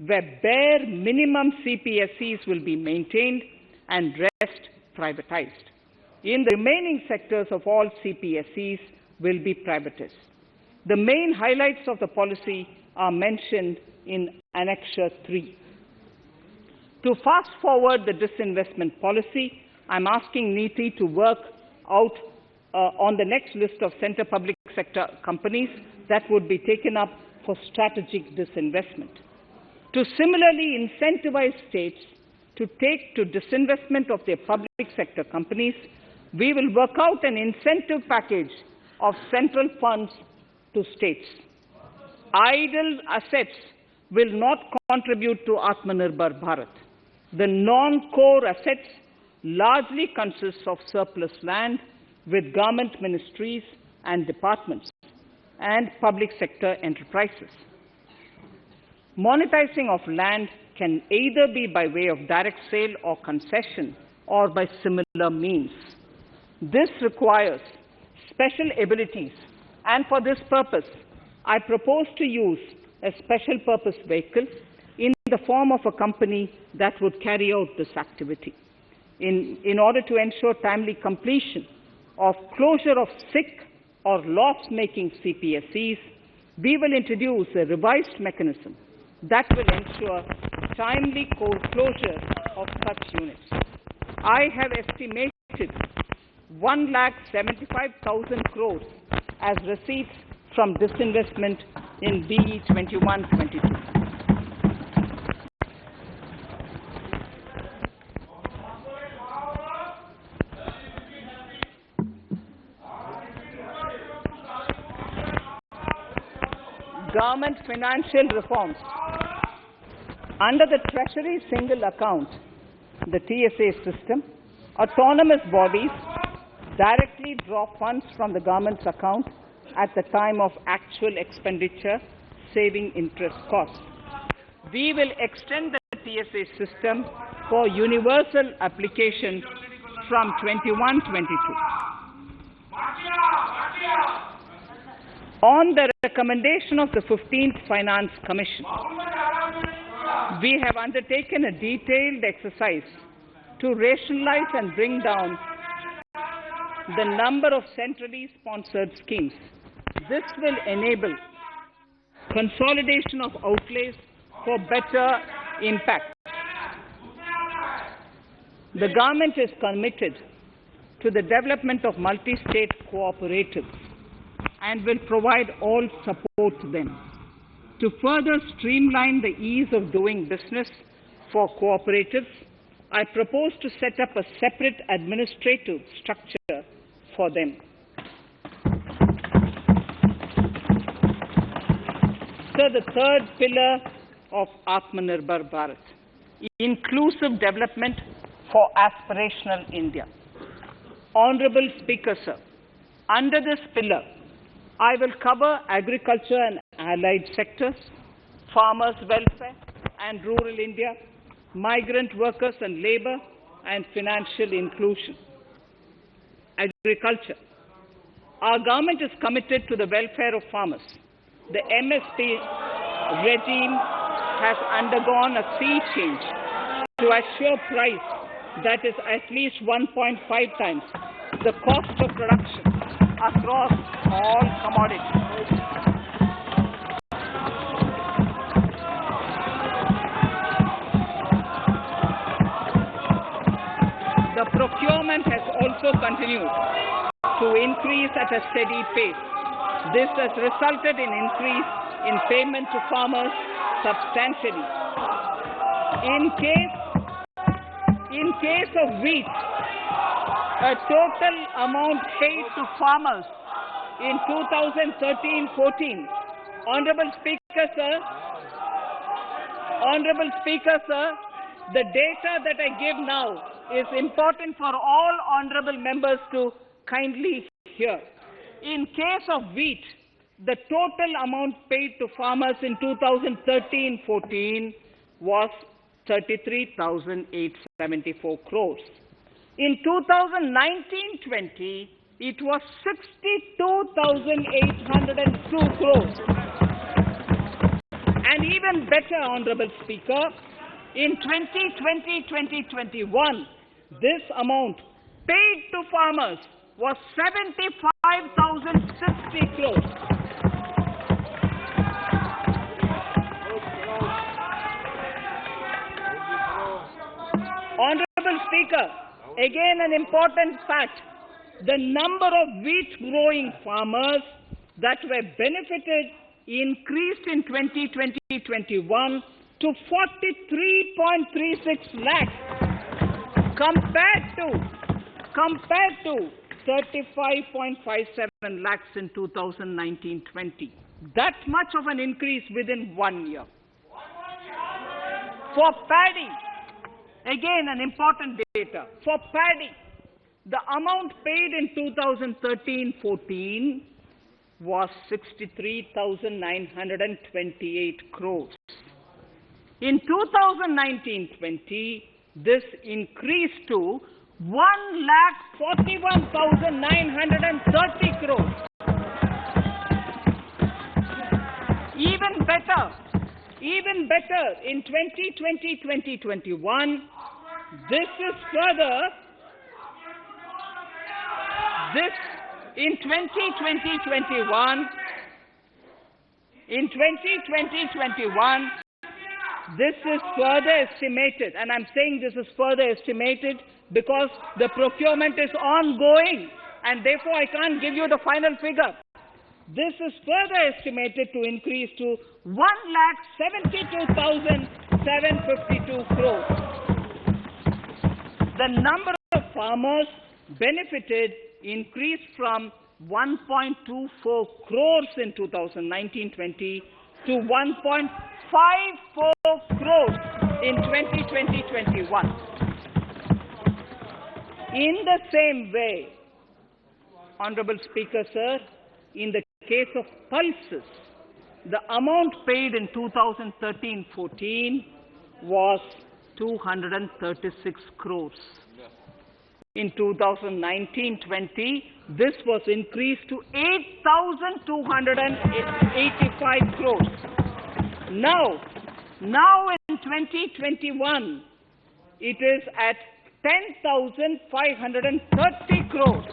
where bare minimum CPSEs will be maintained and rest privatized. In the remaining sectors of all CPSEs will be privatized. The main highlights of the policy are mentioned in Annexure 3. To fast forward the disinvestment policy, I am asking NITI to work out on the next list of centre public sector companies that would be taken up for strategic disinvestment. To similarly incentivize states to take to disinvestment of their public sector companies, we will work out an incentive package of central funds to states. Idle assets will not contribute to Atmanirbhar Bharat. The non-core assets largely consist of surplus land with government ministries and departments and public sector enterprises. Monetizing of land can either be by way of direct sale or concession, or by similar means. This requires special abilities, and for this purpose, I propose to use a special purpose vehicle in the form of a company that would carry out this activity. In order to ensure timely completion of closure of sick or loss-making CPSEs, we will introduce a revised mechanism that will ensure timely closure of such units. I have estimated 1,75,000 crores as receipts from disinvestment in BE 21-22. Government financial reforms. Under the Treasury Single Account, the TSA system, autonomous bodies directly draw funds from the government's account at the time of actual expenditure, saving interest costs. We will extend the TSA system for universal application from 21-22. On the recommendation of the 15th Finance Commission, we have undertaken a detailed exercise to rationalize and bring down the number of centrally sponsored schemes. This will enable consolidation of outlays for better impact. The government is committed to the development of multi-state cooperatives and will provide all support to them. To further streamline the ease of doing business for cooperatives, I propose to set up a separate administrative structure for them. So the third pillar of Atmanirbhar Bharat, inclusive development for aspirational India. Honorable Speaker, sir, under this pillar, I will cover agriculture and allied sectors, farmers' welfare and rural India, migrant workers and labour, and financial inclusion. Agriculture. Our government is committed to the welfare of farmers. The MSP regime has undergone a sea change to assure price that is at least 1.5 times the cost of production across all commodities. The procurement has also continued to increase at a steady pace. This has resulted in increase in payment to farmers substantially. In case of wheat, a total amount paid to farmers in 2013-14, Honorable Speaker, sir, the data that I give now is important for all honorable members to kindly hear. In case of wheat, the total amount paid to farmers in 2013-14 was 33,874 crores. In 2019-20, it was 62,802 crores. And even better, Honorable Speaker, in 2020-2021, this amount paid to farmers was 75,060 crores. Honorable Speaker, again an important fact, the number of wheat growing farmers that were benefited increased in 2020-21 to 43.36 lakhs compared to 35.57 lakhs in 2019-20. That much of an increase within 1 year. For paddy, again an important data. For paddy, the amount paid in 2013-14 was 63,928 crores. In 2019-20, this increased to 1,41,930 crores. Even better, in 2020-2021, in 2020-21, this is further estimated, and I'm saying this is further estimated because the procurement is ongoing, and therefore I can't give you the final figure. This is further estimated to increase to 1,72,752 crores. The number of farmers benefited increased from 1.24 crores in 2019-20 to 1.54 crores in 2020-21. In the same way, Honorable Speaker, sir, in the case of pulses, the amount paid in 2013-14 was 236 crores. In 2019-20, this was increased to 8,285 crores. Now in 2021, it is at 10,530 crores.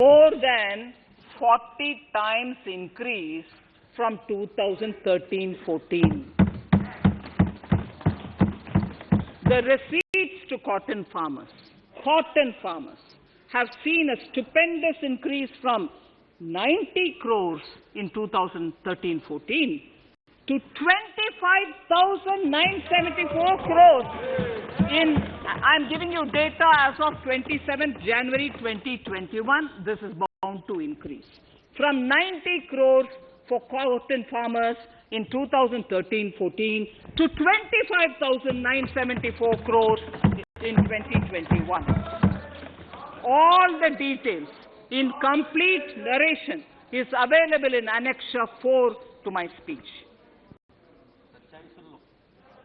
More than 40 times increase from 2013-14. The receipts to cotton farmers have seen a stupendous increase from 90 crores in 2013-14 to 25,974 crores I'm giving you data as of 27th January 2021. This is bound to increase. From 90 crores for cotton farmers in 2013-14 to 25,974 crores in 2021. All the details in complete narration is available in Annexure 4 to my speech.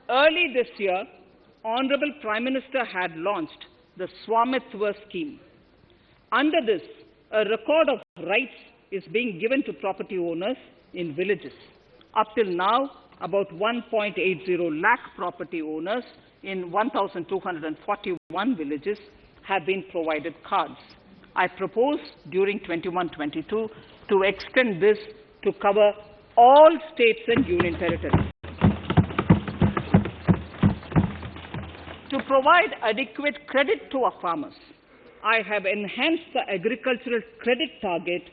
Early this year, Honorable Prime Minister had launched the Swamitva scheme. Under this, a record of rights is being given to property owners in villages. Up till now, about 1.80 lakh property owners in 1,241 villages have been provided cards. I propose during 21-22 to extend this to cover all states and union territories. To provide adequate credit to our farmers, I have enhanced the agricultural credit target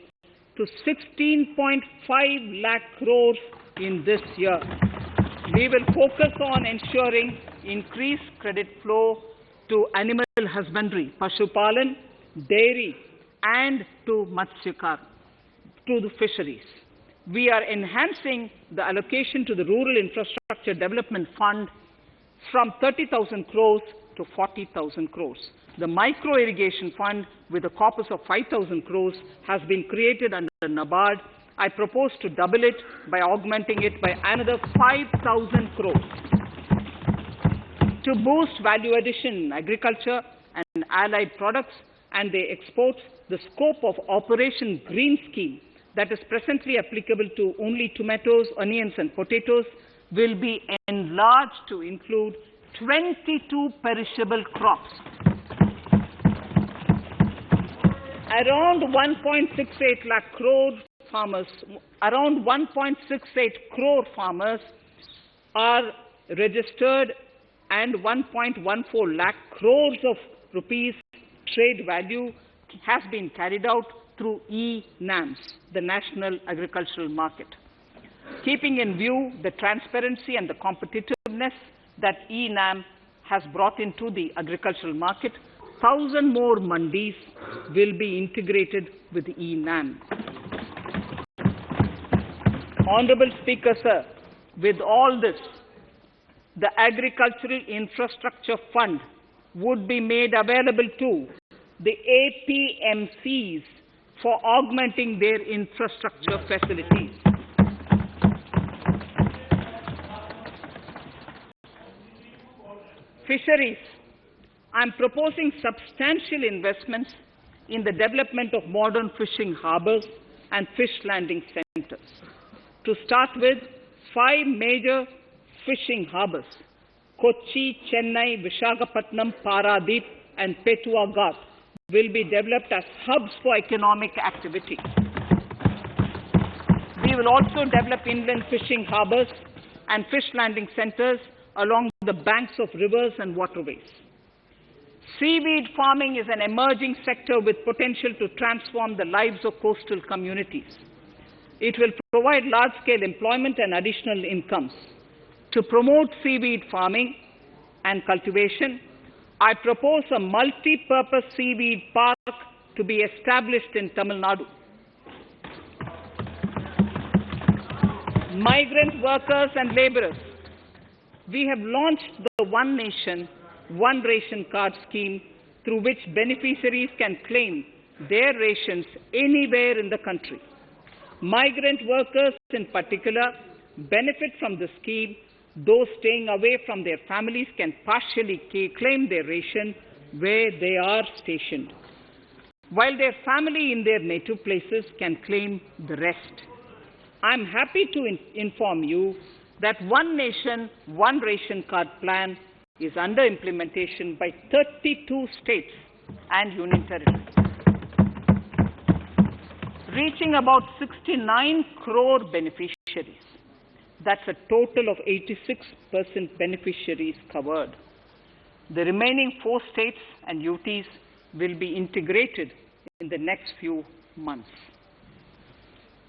to 16.5 lakh crores in this year. We will focus on ensuring increased credit flow to animal husbandry, Pashupalan, dairy, and to Matsyakar, to the fisheries. We are enhancing the allocation to the Rural Infrastructure Development Fund from 30,000 crores to 40,000 crores. The Micro Irrigation Fund, with a corpus of 5,000 crores, has been created under NABARD. I propose to double it by augmenting it by another 5,000 crores. To boost value addition in agriculture and allied products and their exports, the scope of Operation Green Scheme, that is presently applicable to only tomatoes, onions, and potatoes, will be enlarged to include 22 perishable crops. Around 1.68 lakh crore farmers, around 1.68 crore farmers are registered, and 1.14 lakh crores of rupees trade value has been carried out through e-NAMs, the National Agricultural Market. Keeping in view the transparency and the competitiveness that e-NAM has brought into the agricultural market, 1,000 more mandis will be integrated with e-NAM. Honorable Speaker, sir, with all this, the Agricultural Infrastructure Fund would be made available to the APMCs for augmenting their infrastructure facilities. Fisheries. I am proposing substantial investments in the development of modern fishing harbors and fish landing centers. To start with, 5 major fishing harbors, Kochi, Chennai, Visakhapatnam, Paradip, and Petua Ghat, will be developed as hubs for economic activity. We will also develop inland fishing harbors and fish landing centers along the banks of rivers and waterways. Seaweed farming is an emerging sector with potential to transform the lives of coastal communities. It will provide large-scale employment and additional incomes. To promote seaweed farming and cultivation, I propose a multi-purpose seaweed park to be established in Tamil Nadu. Migrant workers and laborers. We have launched the One Nation, One Ration Card scheme, through which beneficiaries can claim their rations anywhere in the country. Migrant workers in particular benefit from the scheme, those staying away from their families can partially claim their ration where they are stationed, while their family in their native places can claim the rest. I am happy to inform you that One Nation, One Ration Card plan is under implementation by 32 states and union territories, reaching about 69 crore beneficiaries. That's a total of 86% beneficiaries covered. The remaining 4 states and UTs will be integrated in the next few months.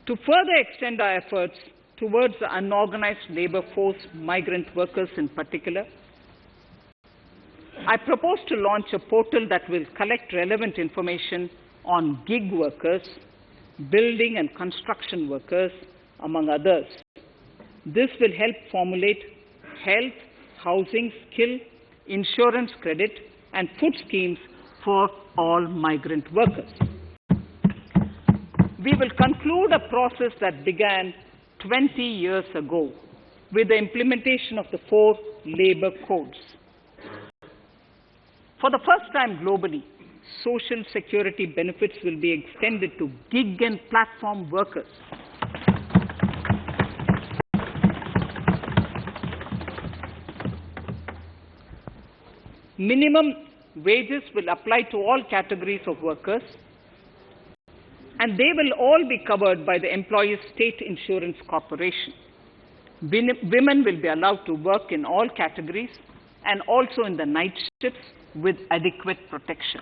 To further extend our efforts towards the unorganized labor force, migrant workers in particular, I propose to launch a portal that will collect relevant information on gig workers, building and construction workers, among others. This will help formulate health, housing, skill, insurance credit, and food schemes for all migrant workers. We will conclude a process that began 20 years ago with the implementation of the 4 labor codes. For the first time globally, social security benefits will be extended to gig and platform workers. Minimum wages will apply to all categories of workers, and they will all be covered by the Employees State Insurance Corporation. Women will be allowed to work in all categories and also in the night shifts with adequate protection.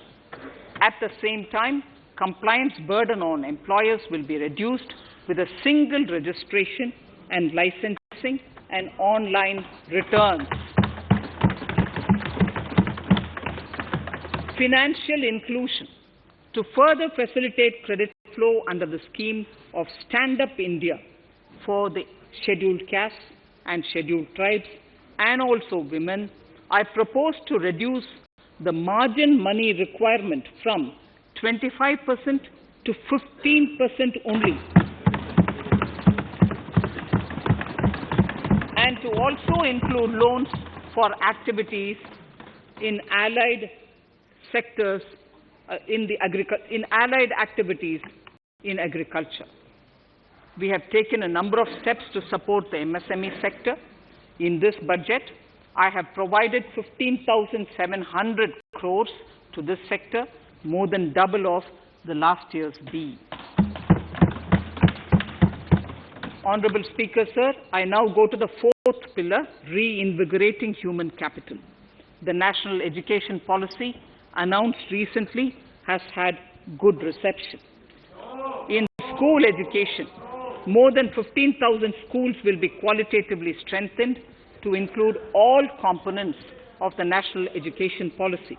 At the same time, compliance burden on employers will be reduced with a single registration and licensing and online returns. Financial inclusion. To further facilitate credit flow under the scheme of Stand Up India for the scheduled castes and scheduled tribes and also women, I propose to reduce the margin money requirement from 25% to 15% only, and to also include loans for activities in allied sectors, in allied activities in agriculture. We have taken a number of steps to support the MSME sector. In this budget, I have provided 15,700 crores to this sector, more than double of the last year's B. Honorable Speaker, sir, I now go to the 4th pillar, reinvigorating human capital. The national education policy announced recently has had good reception. In school education, more than 15,000 schools will be qualitatively strengthened to include all components of the national education policy.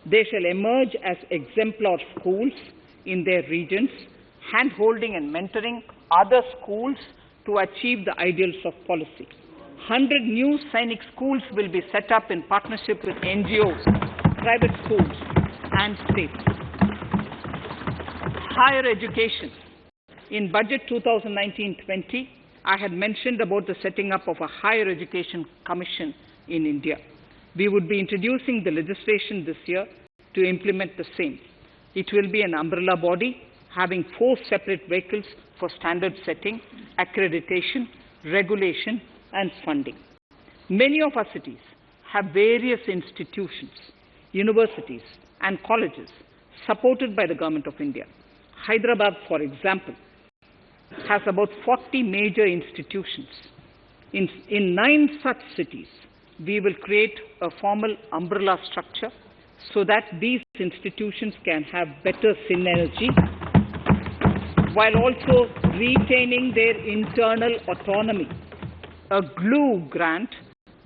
They shall emerge as exemplar schools in their regions, hand-holding and mentoring other schools to achieve the ideals of policy. 100 new Sainik schools will be set up in partnership with NGOs, private schools, and states. Higher education. In Budget 2019-20, I had mentioned about the setting up of a higher education commission in India. We would be introducing the legislation this year to implement the same. It will be an umbrella body having 4 separate vehicles for standard setting, accreditation, regulation, and funding. Many of our cities have various institutions, universities, and colleges supported by the Government of India. Hyderabad, for example, has about 40 major institutions. In 9 such cities, we will create a formal umbrella structure so that these institutions can have better synergy while also retaining their internal autonomy. A glue grant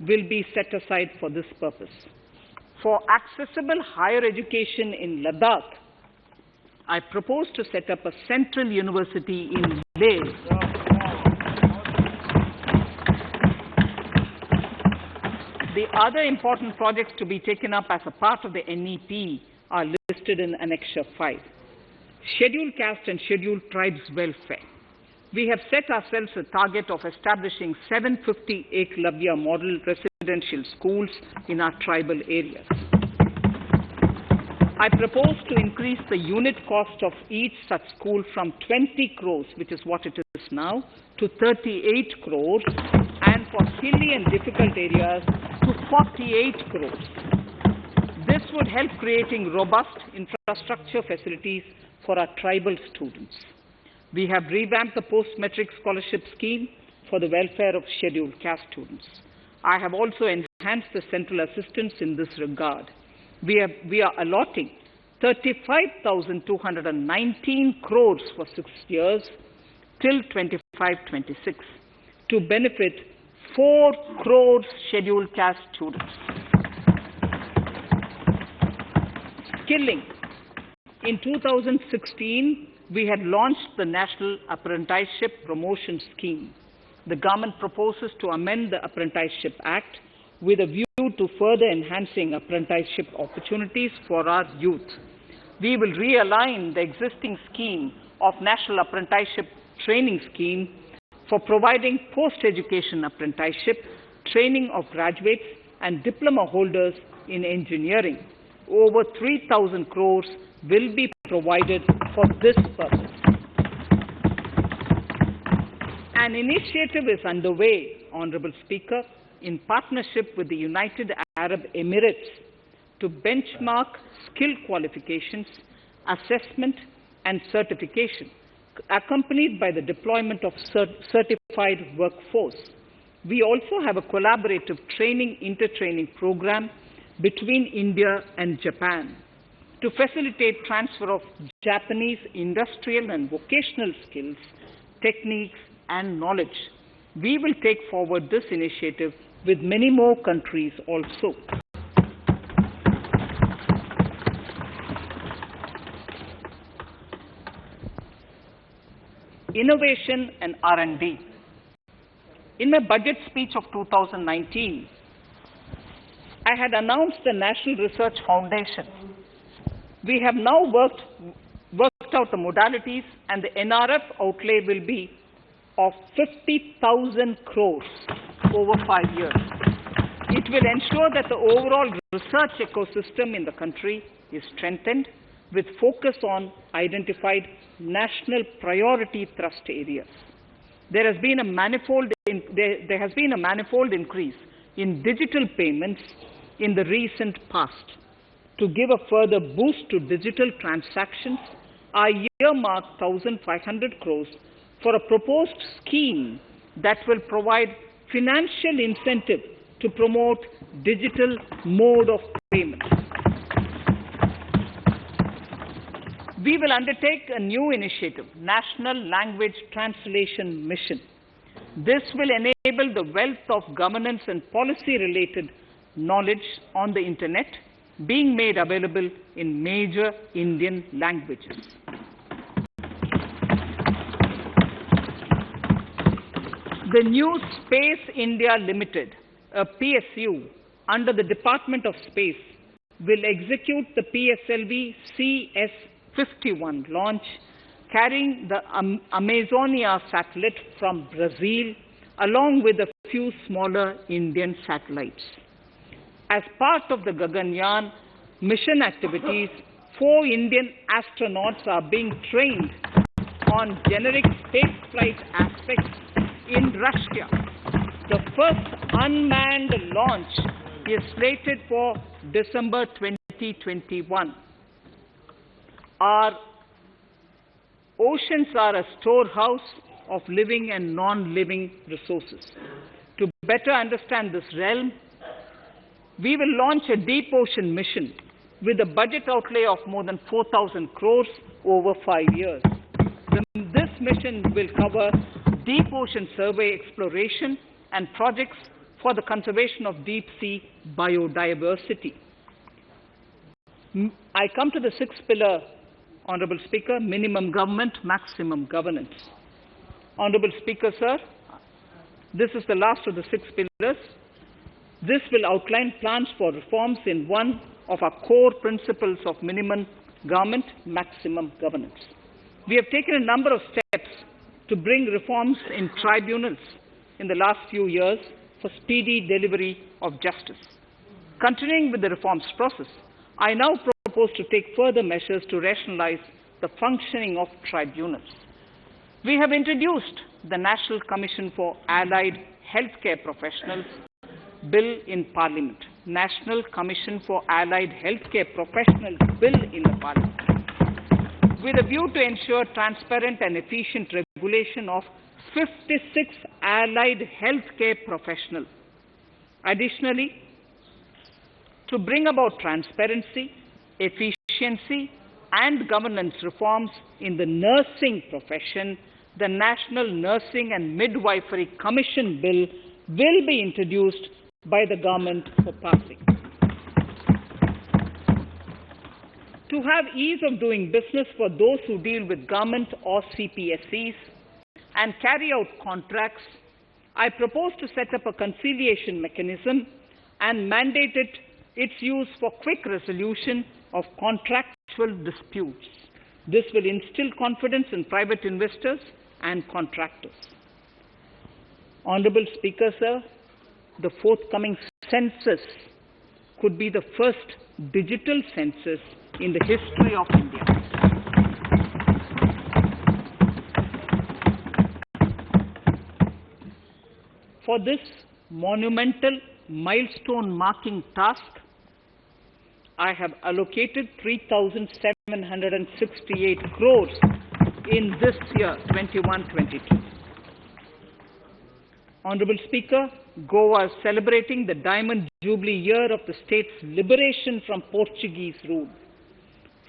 will be set aside for this purpose. For accessible higher education in Ladakh, I propose to set up a central university in Leh. The other important projects to be taken up as a part of the NEP are listed in Annexure 5. Scheduled caste and scheduled tribes welfare. We have set ourselves a target of establishing 750 Eklavya model residential schools in our tribal areas. I propose to increase the unit cost of each such school from 20 crores, which is what it is now, to 38 crores, and for hilly and difficult areas to 48 crores. This would help creating robust infrastructure facilities for our tribal students. We have revamped the post-metric scholarship scheme for the welfare of scheduled caste students. I have also enhanced the central assistance in this regard. We are allotting 35,219 crores for 6 years till 25-26 to benefit 4 crores scheduled caste students. Skilling. In 2016, we had launched the National Apprenticeship Promotion Scheme. The government proposes to amend the Apprenticeship Act with a view to further enhancing apprenticeship opportunities for our youth. We will realign the existing scheme of National Apprenticeship Training Scheme for providing post-education apprenticeship, training of graduates and diploma holders in engineering. Over 3,000 crores will be provided for this purpose. An initiative is underway, Honorable Speaker, in partnership with the United Arab Emirates to benchmark skill qualifications, assessment and certification, accompanied by the deployment of certified workforce. We also have a collaborative inter-training program between India and Japan to facilitate transfer of Japanese industrial and vocational skills, techniques, and knowledge. We will take forward this initiative with many more countries also. Innovation and R&D. In my budget speech of 2019, I had announced the National Research Foundation. We have now worked out the modalities, and the NRF outlay will be of 50,000 crores over 5 years. It will ensure that the overall research ecosystem in the country is strengthened with focus on identified national priority thrust areas. There has been a manifold increase in digital payments in the recent past. To give a further boost to digital transactions, I earmarked 1,500 crores for a proposed scheme that will provide financial incentive to promote digital mode of payment. We will undertake a new initiative, National Language Translation Mission. This will enable the wealth of governance and policy-related knowledge on the Internet being made available in major Indian languages. The new Space India Limited, a PSU, under the Department of Space, will execute the PSLV CS-51 launch, carrying the Amazonia satellite from Brazil, along with a few smaller Indian satellites. As part of the Gaganyaan mission activities, 4 Indian astronauts are being trained on generic spaceflight aspects in Russia. The first unmanned launch is slated for December 2021. Our oceans are a storehouse of living and non-living resources. To better understand this realm, we will launch a deep ocean mission with a budget outlay of more than 4,000 crores over 5 years. This mission will cover deep ocean survey exploration and projects for the conservation of deep sea biodiversity. I come to the 6th pillar, Honorable Speaker, minimum government, maximum governance. Honorable Speaker, sir, this is the last of the 6 pillars. This will outline plans for reforms in one of our core principles of minimum government, maximum governance. We have taken a number of steps to bring reforms in tribunals in the last few years for speedy delivery of justice. Continuing with the reforms process, I now propose to take further measures to rationalize the functioning of tribunals. We have introduced the National Commission for Allied Healthcare Professionals Bill in Parliament. National Commission for Allied Healthcare Professionals Bill in the Parliament, with a view to ensure transparent and efficient regulation of 56 allied healthcare professionals. Additionally, to bring about transparency, efficiency, and governance reforms in the nursing profession, the National Nursing and Midwifery Commission Bill will be introduced by the government for passing. To have ease of doing business for those who deal with government or CPSEs and carry out contracts, I propose to set up a conciliation mechanism and mandate its use for quick resolution of contractual disputes. This will instill confidence in private investors and contractors. Honorable Speaker, sir, the forthcoming census could be the first digital census in the history of India. For this monumental milestone marking task, I have allocated 3,768 crores in this year, 21-22. Honorable Speaker, Goa is celebrating the Diamond Jubilee year of the state's liberation from Portuguese rule.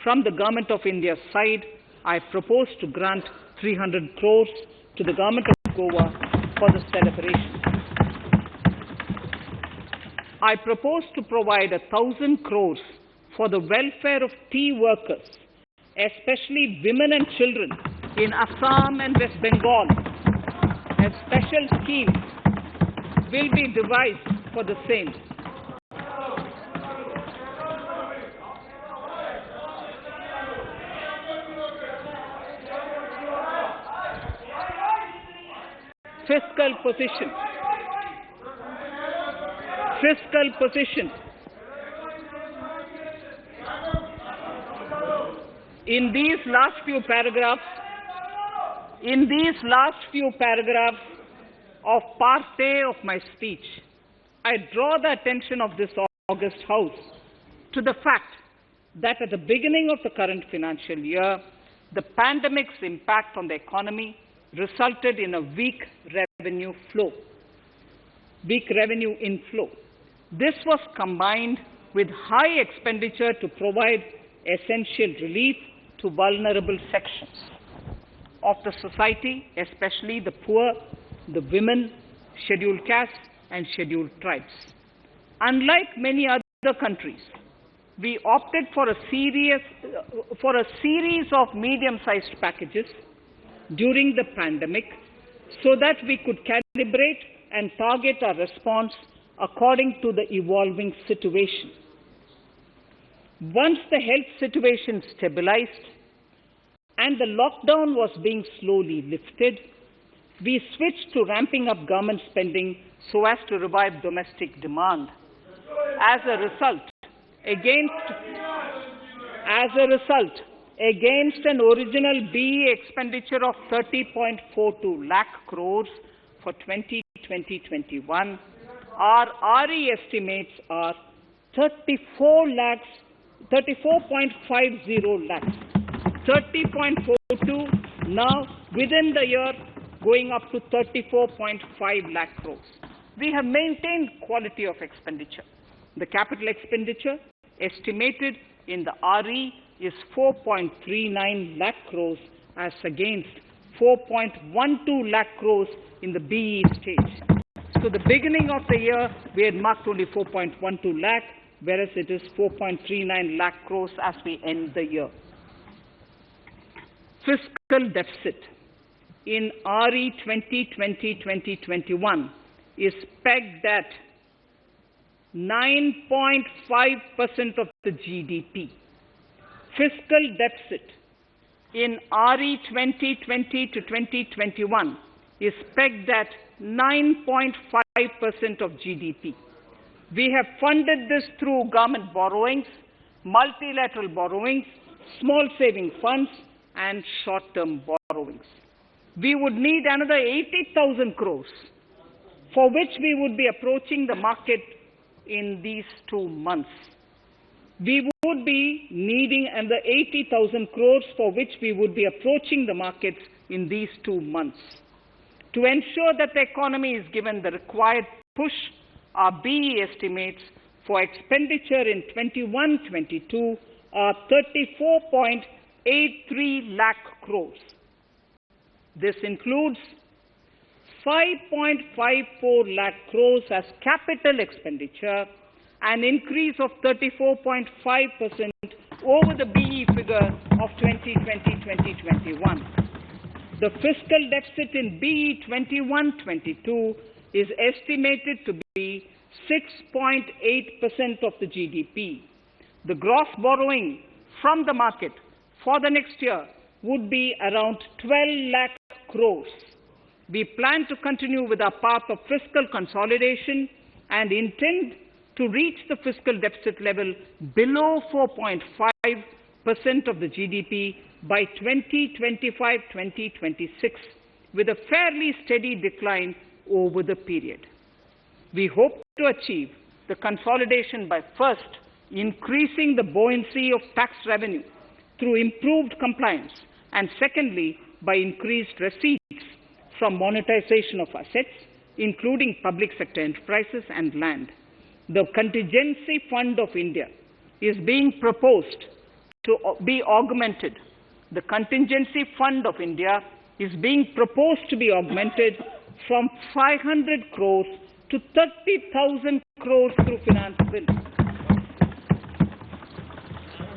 From the Government of India's side, I propose to grant 300 crores to the Government of Goa for the celebration. I propose to provide 1,000 crores for the welfare of tea workers, especially women and children in Assam and West Bengal. A special scheme will be devised for the same. Fiscal position. Fiscal position. In these last few paragraphs of part A of my speech, I draw the attention of this august House to the fact that at the beginning of the current financial year, the pandemic's impact on the economy resulted in a weak revenue inflow. This was combined with high expenditure to provide essential relief to vulnerable sections of the society, especially the poor, the women, scheduled castes, and scheduled tribes. Unlike many other countries, we opted for a series of medium-sized packages during the pandemic so that we could calibrate and target our response according to the evolving situation. Once the health situation stabilized and the lockdown was being slowly lifted, we switched to ramping up government spending so as to revive domestic demand. As a result, against an original BE expenditure of 30.42 lakh crores for 2020-21, our RE estimates are 34.50 lakhs. 30.42 now within the year going up to 34.5 lakh crores. We have maintained quality of expenditure. The capital expenditure estimated in the RE is 4.39 lakh crores as against 4.12 lakh crores in the BE stage. So the beginning of the year, we had marked only 4.12 lakh, whereas it is 4.39 lakh crores as we end the year. Fiscal deficit in RE 2020-2021 is pegged at 9.5% of the GDP. Fiscal deficit in RE 2020 to 2021 is pegged at 9.5% of GDP. We have funded this through government borrowings, multilateral borrowings, small saving funds, and short-term borrowings. We would need another 80,000 crores, for which we would be approaching the market in these 2 months. We would be needing another 80,000 crores, for which we would be approaching the markets in these 2 months. To ensure that the economy is given the required push, our BE estimates for expenditure in 21-22 are 34.83 lakh crores. This includes 5.54 lakh crores as capital expenditure, an increase of 34.5% over the BE figure of 2020-2021. The fiscal deficit in BE 21-22 is estimated to be 6.8% of the GDP. The gross borrowing from the market for the next year would be around 12 lakh crores. We plan to continue with our path of fiscal consolidation and intend to reach the fiscal deficit level below 4.5% of the GDP by 2025-2026, with a fairly steady decline over the period. We hope to achieve the consolidation by first increasing the buoyancy of tax revenue through improved compliance, and secondly, by increased receipts from monetization of assets, including public sector enterprises and land. The Contingency Fund of India is being proposed to be augmented. The Contingency Fund of India is being proposed to be augmented from 500 crores to 30,000 crores through finance bill.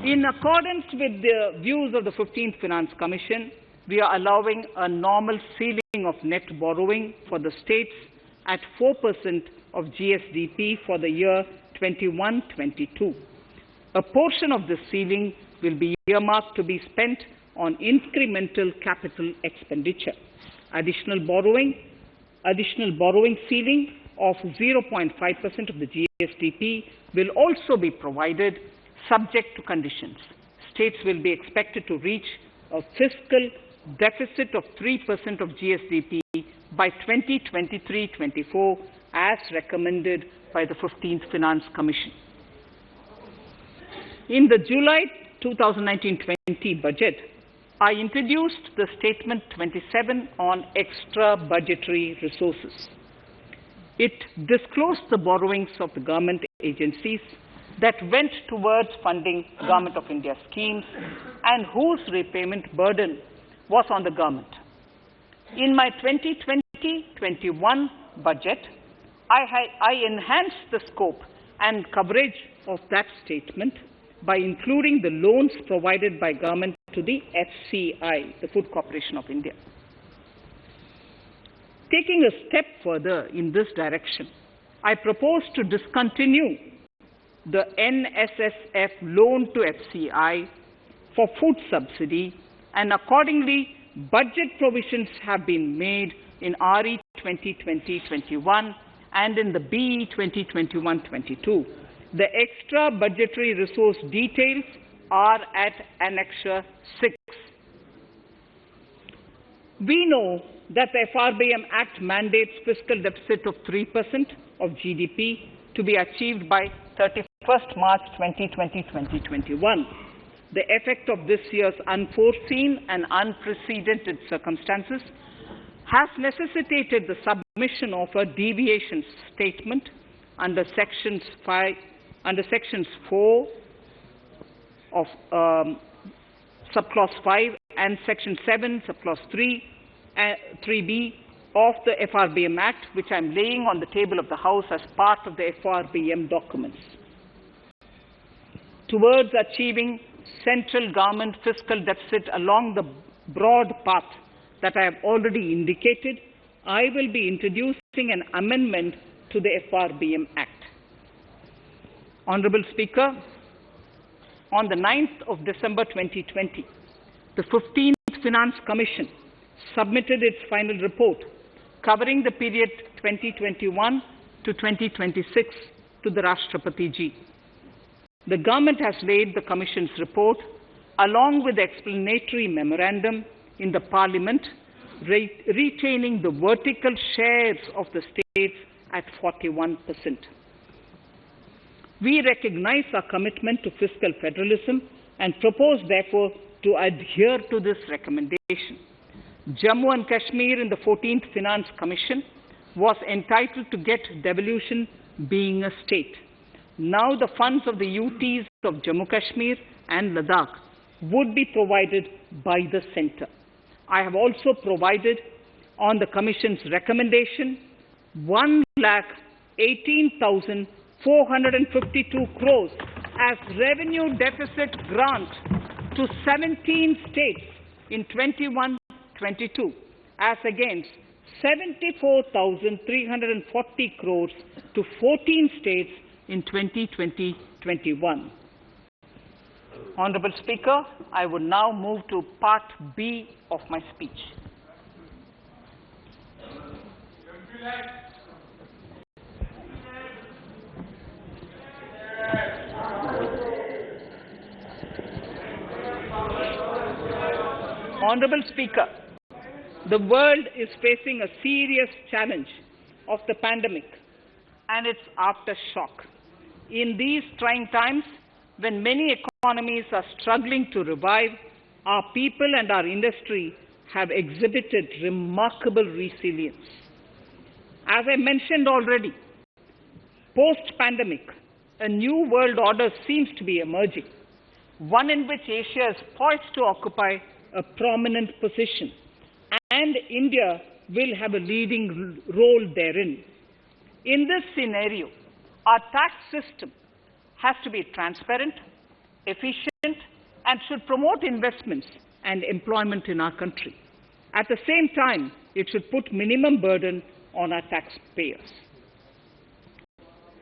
In accordance with the views of the 15th Finance Commission, we are allowing a normal ceiling of net borrowing for the states at 4% of GSDP for the year 21-22. A portion of this ceiling will be earmarked to be spent on incremental capital expenditure. Additional borrowing ceiling of 0.5% of the GSDP will also be provided, subject to conditions. States will be expected to reach a fiscal deficit of 3% of GSDP by 2023-24, as recommended by the 15th Finance Commission. In the July 2019-20 budget, I introduced the Statement 27 on extra budgetary resources. It disclosed the borrowings of the government agencies that went towards funding Government of India schemes and whose repayment burden was on the government. In my 2020-21 budget, I enhanced the scope and coverage of that statement by including the loans provided by government to the FCI, the Food Corporation of India. Taking a step further in this direction, I propose to discontinue the NSSF loan to FCI for food subsidy, and accordingly, budget provisions have been made in RE 2020-21 and in the BE 2021-22. The extra budgetary resource details are at Annexure 6. We know that the FRBM Act mandates fiscal deficit of 3% of GDP to be achieved by 31st March 2020-2021. The effect of this year's unforeseen and unprecedented circumstances has necessitated the submission of a deviation statement under Sections 4 of Subclause 5 and Section 7, Subclause 3b of the FRBM Act, which I am laying on the table of the House as part of the FRBM documents. Towards achieving central government fiscal deficit along the broad path that I have already indicated, I will be introducing an amendment to the FRBM Act. Honourable Speaker, on the 9th of December 2020, the 15th Finance Commission submitted its final report covering the period 2021 to 2026 to the Rashtrapati Ji. The government has laid the Commission's report along with the explanatory memorandum in the Parliament, retaining the vertical shares of the states at 41%. We recognize our commitment to fiscal federalism and propose, therefore, to adhere to this recommendation. Jammu and Kashmir in the 14th Finance Commission was entitled to get devolution being a state. Now the funds of the UTs of Jammu Kashmir and Ladakh would be provided by the centre. I have also provided on the Commission's recommendation 1,18,452 crores as revenue deficit grant to 17 states in 21-22 as against 74,340 crores to 14 states in 2020-21. Honourable Speaker, I would now move to Part B of my speech. Honourable Speaker, the world is facing a serious challenge of the pandemic and its aftershock. In these trying times, when many economies are struggling to revive, our people and our industry have exhibited remarkable resilience. As I mentioned already, post-pandemic, a new world order seems to be emerging, one in which Asia is poised to occupy a prominent position, and India will have a leading role therein. In this scenario, our tax system has to be transparent, efficient, and should promote investments and employment in our country. At the same time, it should put minimum burden on our taxpayers.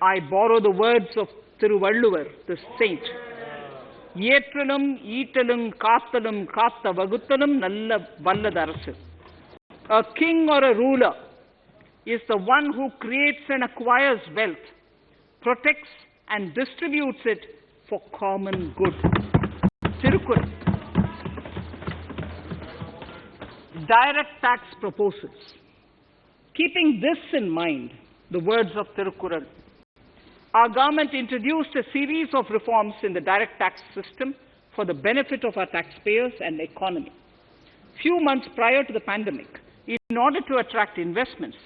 I borrow the words of Thiruvalluvar, the saint. Yetralum, Eatalum, Kathalum, Katha Vaguthalum, Nalla Valladarasu. A king or a ruler is the one who creates and acquires wealth, protects and distributes it for common good. Tirukkural. Direct tax proposals. Keeping this in mind, the words of Tirukkural, our government introduced a series of reforms in the direct tax system for the benefit of our taxpayers and economy. Few months prior to the pandemic, in order to attract investments,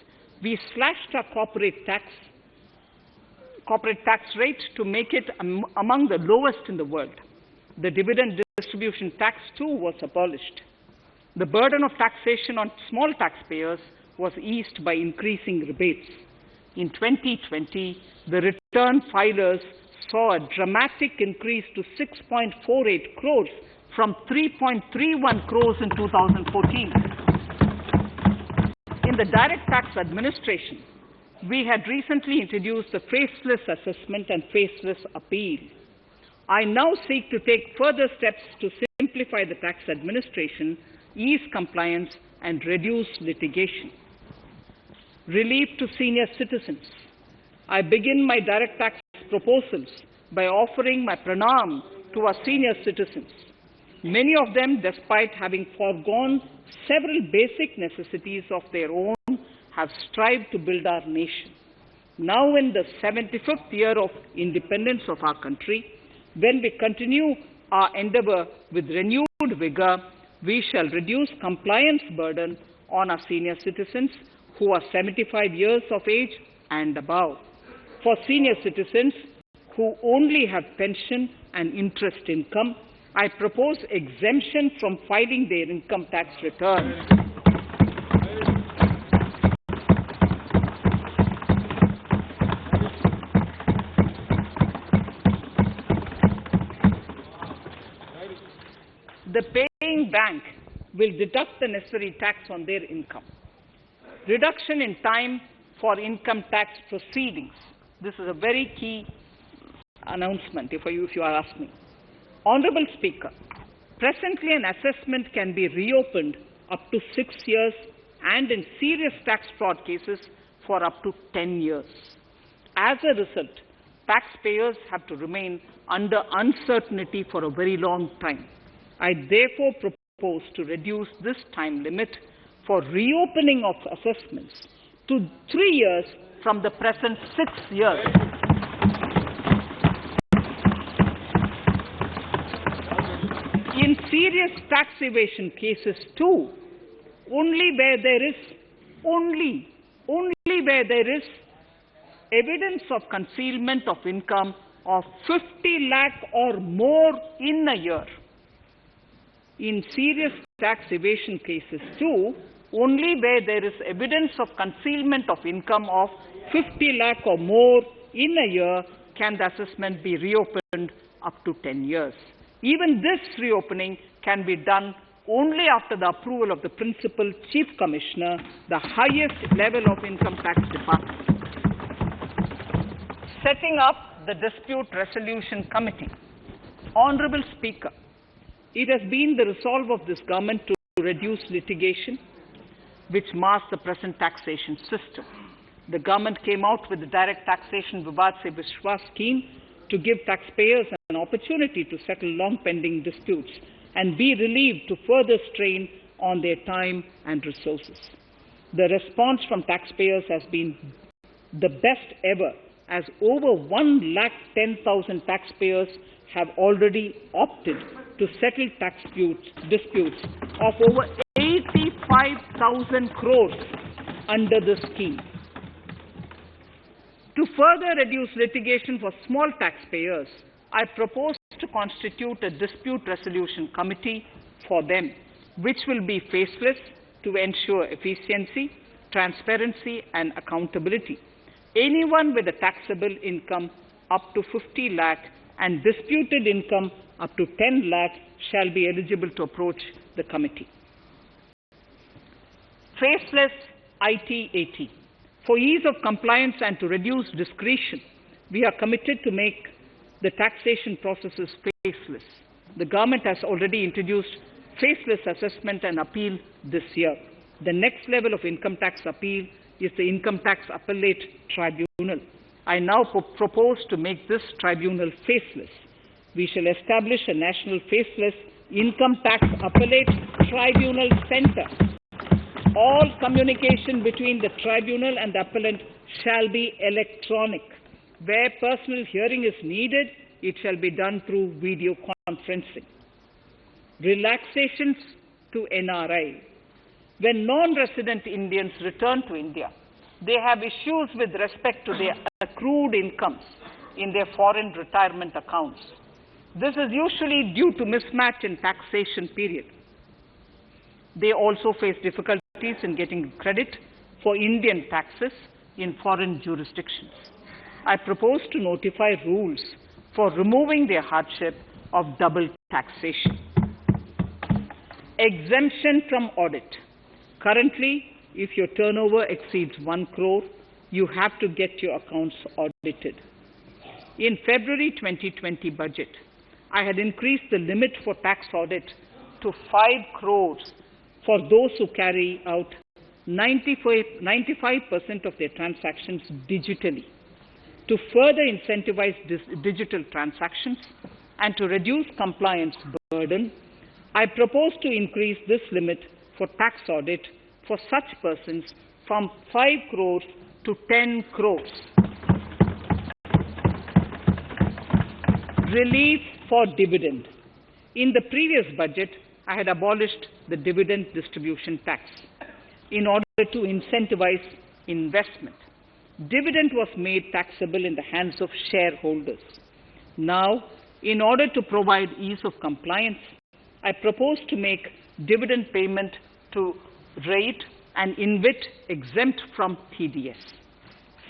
we slashed our corporate tax rate to make it among the lowest in the world. The dividend distribution tax too was abolished. The burden of taxation on small taxpayers was eased by increasing rebates. In 2020, the return filers saw a dramatic increase to 6.48 crores from 3.31 crores in 2014. In the direct tax administration, we had recently introduced the faceless assessment and faceless appeal. I now seek to take further steps to simplify the tax administration, ease compliance, and reduce litigation. Relief to senior citizens. I begin my direct tax proposals by offering my pranam to our senior citizens. Many of them, despite having foregone several basic necessities of their own, have strived to build our nation. Now in the 75th year of independence of our country, when we continue our endeavour with renewed vigour, we shall reduce compliance burden on our senior citizens who are 75 years of age and above. For senior citizens who only have pension and interest income, I propose exemption from filing their income tax returns. The paying bank will deduct the necessary tax on their income. Reduction in time for income tax proceedings. This is a very key announcement if you are asking. Honourable Speaker, Presently, an assessment can be reopened up to 6 years and in serious tax fraud cases for up to 10 years. As a result, taxpayers have to remain under uncertainty for a very long time. I therefore propose to reduce this time limit for reopening of assessments to 3 years from the present 6 years. In serious tax evasion cases too, only where there is evidence of concealment of income of 50 lakh or more in a year. In serious tax evasion cases too, only where there is evidence of concealment of income of 50 lakh or more in a year can the assessment be reopened up to 10 years. Even this reopening can be done only after the approval of the Principal Chief Commissioner, the highest level of Income Tax Department. Setting up the Dispute Resolution Committee. Honourable Speaker, it has been the resolve of this government to reduce litigation which mars the present taxation system. The government came out with the Direct Taxation Vivad Se Vishwas scheme to give taxpayers an opportunity to settle long-pending disputes and be relieved to further strain on their time and resources. The response from taxpayers has been the best ever, as over 110,000 taxpayers have already opted to settle tax disputes of over 85,000 crores under the scheme. To further reduce litigation for small taxpayers, I propose to constitute a dispute resolution committee for them, which will be faceless to ensure efficiency, transparency and accountability. Anyone with a taxable income up to 50 lakh and disputed income up to 10 lakh shall be eligible to approach the committee. Faceless IT-AT. For ease of compliance and to reduce discretion, we are committed to make the taxation processes faceless. The government has already introduced faceless assessment and appeal this year. The next level of income tax appeal is the Income Tax Appellate Tribunal. I now propose to make this tribunal faceless. We shall establish a national faceless Income Tax Appellate Tribunal Center. All communication between the tribunal and the appellant shall be electronic. Where personal hearing is needed, it shall be done through video conferencing. Relaxations to NRI. When non-resident Indians return to India, they have issues with respect to their accrued incomes in their foreign retirement accounts. This is usually due to mismatch in taxation period. They also face difficulties in getting credit for Indian taxes in foreign jurisdictions. I propose to notify rules for removing their hardship of double taxation. Exemption from audit. Currently, if your turnover exceeds 1 crore, you have to get your accounts audited. In February 2020 budget, I had increased the limit for tax audit to 5 crores for those who carry out 95% of their transactions digitally. To further incentivize digital transactions and to reduce compliance burden, I propose to increase this limit for tax audit for such persons from 5 crores to 10 crores. Relief for dividend. In the previous budget, I had abolished the dividend distribution tax in order to incentivize investment. Dividend was made taxable in the hands of shareholders. Now, in order to provide ease of compliance, I propose to make dividend payment to rate and InvIT exempt from TDS.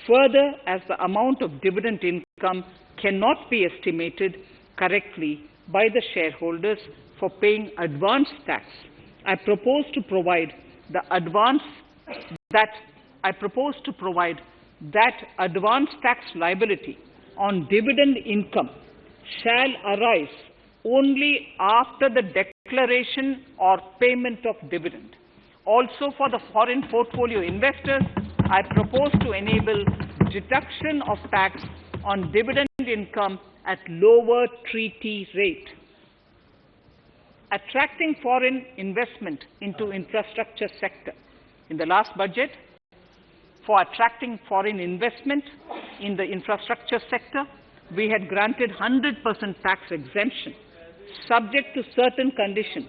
Further, as the amount of dividend income cannot be estimated correctly by the shareholders for paying advance tax, I propose to provide that advance tax liability on dividend income shall arise only after the declaration or payment of dividend. Also, for the foreign portfolio investors, I propose to enable deduction of tax on dividend income at lower treaty rate. Attracting foreign investment into infrastructure sector. In the last budget, for attracting foreign investment in the infrastructure sector, we had granted 100% tax exemption, subject to certain conditions,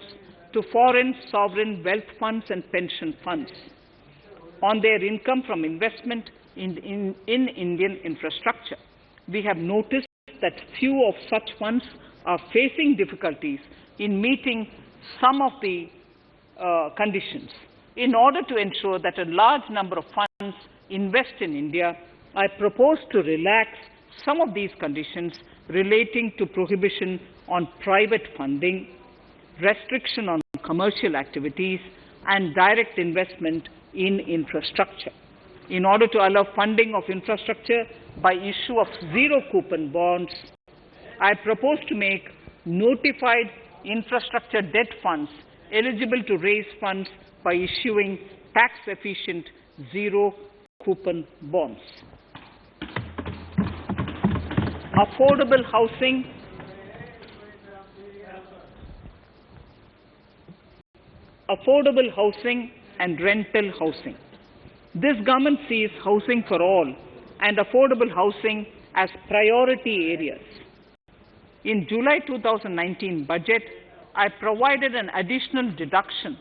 to foreign sovereign wealth funds and pension funds on their income from investment in Indian infrastructure. We have noticed that few of such funds are facing difficulties in meeting some of the conditions. In order to ensure that a large number of funds invest in India, I propose to relax some of these conditions relating to prohibition on private funding, restriction on commercial activities, and direct investment in infrastructure. In order to allow funding of infrastructure by issue of zero-coupon bonds, I propose to make notified infrastructure debt funds eligible to raise funds by issuing tax-efficient zero-coupon bonds. Affordable housing. Affordable housing and rental housing. This government sees housing for all and affordable housing as priority areas. In July 2019 budget, I provided an additional deduction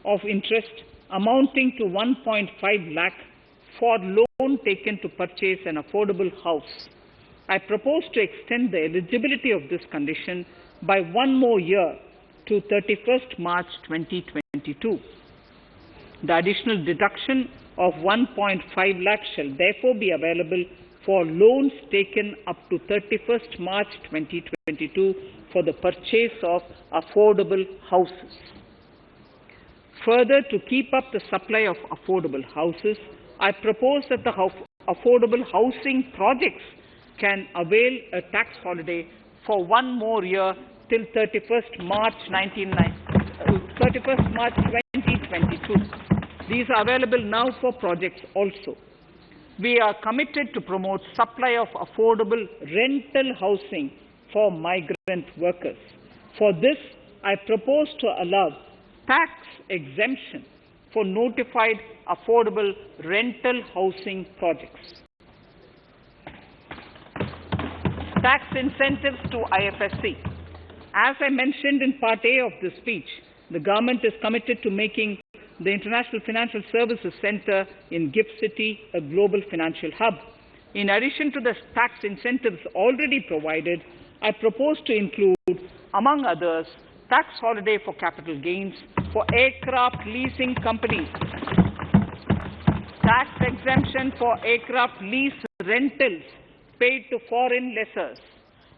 of interest amounting to 1.5 lakh for loan taken to purchase an affordable house. I propose to extend the eligibility of this condition by 1 more year to 31st March 2022. The additional deduction of 1.5 lakh shall therefore be available for loans taken up to 31st March 2022 for the purchase of affordable houses. Further, to keep up the supply of affordable houses, I propose that the affordable housing projects can avail a tax holiday for 1 more year till 31st March 2022. These are available now for projects also. We are committed to promote supply of affordable rental housing for migrant workers. For this, I propose to allow tax exemption for notified affordable rental housing projects. Tax incentives to IFSC. As I mentioned in Part A of this speech, the government is committed to making the International Financial Services Center in GIFT City a global financial hub. In addition to the tax incentives already provided, I propose to include, among others, tax holiday for capital gains for aircraft leasing companies, tax exemption for aircraft lease rentals paid to foreign lessors,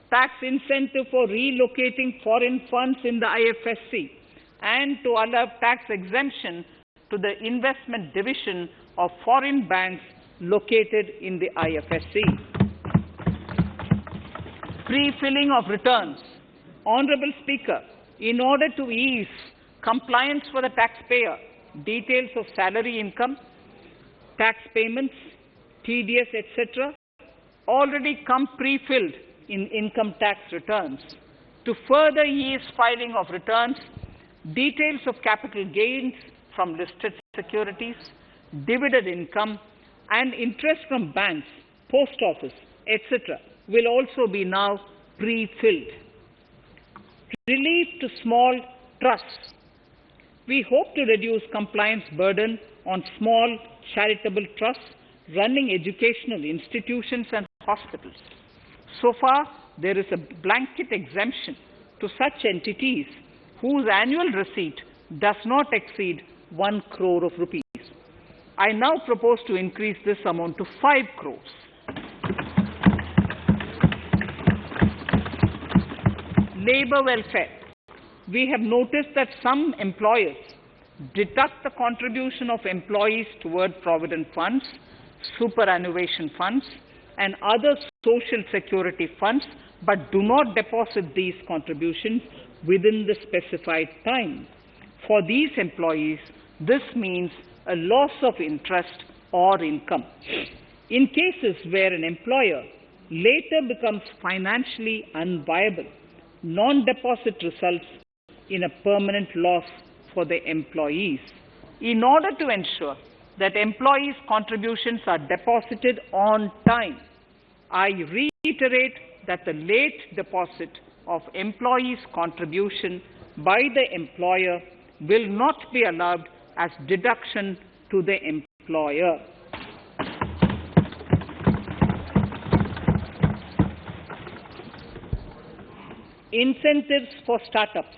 tax incentive for relocating foreign funds in the IFSC, and to allow tax exemption to the investment division of foreign banks located in the IFSC. Pre-filling of returns. Honorable Speaker, in order to ease compliance for the taxpayer, details of salary income, tax payments, TDS, etc., already come pre-filled in income tax returns. To further ease filing of returns, details of capital gains from listed securities, dividend income, and interest from banks, post office, etc., will also be now pre-filled. Relief to small trusts. We hope to reduce compliance burden on small charitable trusts running educational institutions and hospitals. So far, there is a blanket exemption to such entities whose annual receipt does not exceed 1 crore of rupees. I now propose to increase this amount to 5 crores. Labour welfare. We have noticed that some employers deduct the contribution of employees toward provident funds, superannuation funds, and other social security funds but do not deposit these contributions within the specified time. For these employees, this means a loss of interest or income. In cases where an employer later becomes financially unviable, non-deposit results in a permanent loss for the employees. In order to ensure that employees' contributions are deposited on time, I reiterate that the late deposit of employees' contribution by the employer will not be allowed as deduction to the employer. Incentives for startups.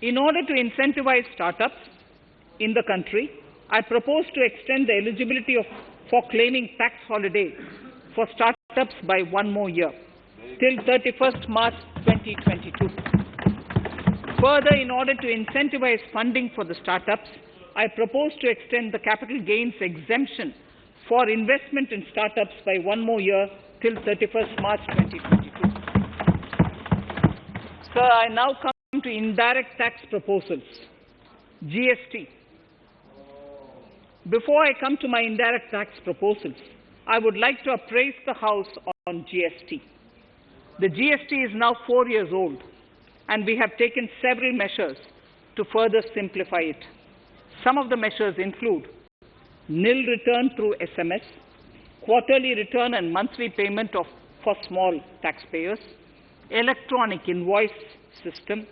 In order to incentivize startups in the country, I propose to extend the eligibility for claiming tax holiday for startups by 1 more year, till 31st March 2022. Further, in order to incentivize funding for the startups, I propose to extend the capital gains exemption for investment in startups by 1 more year, till 31st March 2022. Sir, I now come to indirect tax proposals. GST. Before I come to my indirect tax proposals, I would like to appraise the House on GST. The GST is now 4 years old, and we have taken several measures to further simplify it. Some of the measures include nil return through SMS, quarterly return and monthly payment for small taxpayers, electronic invoice system,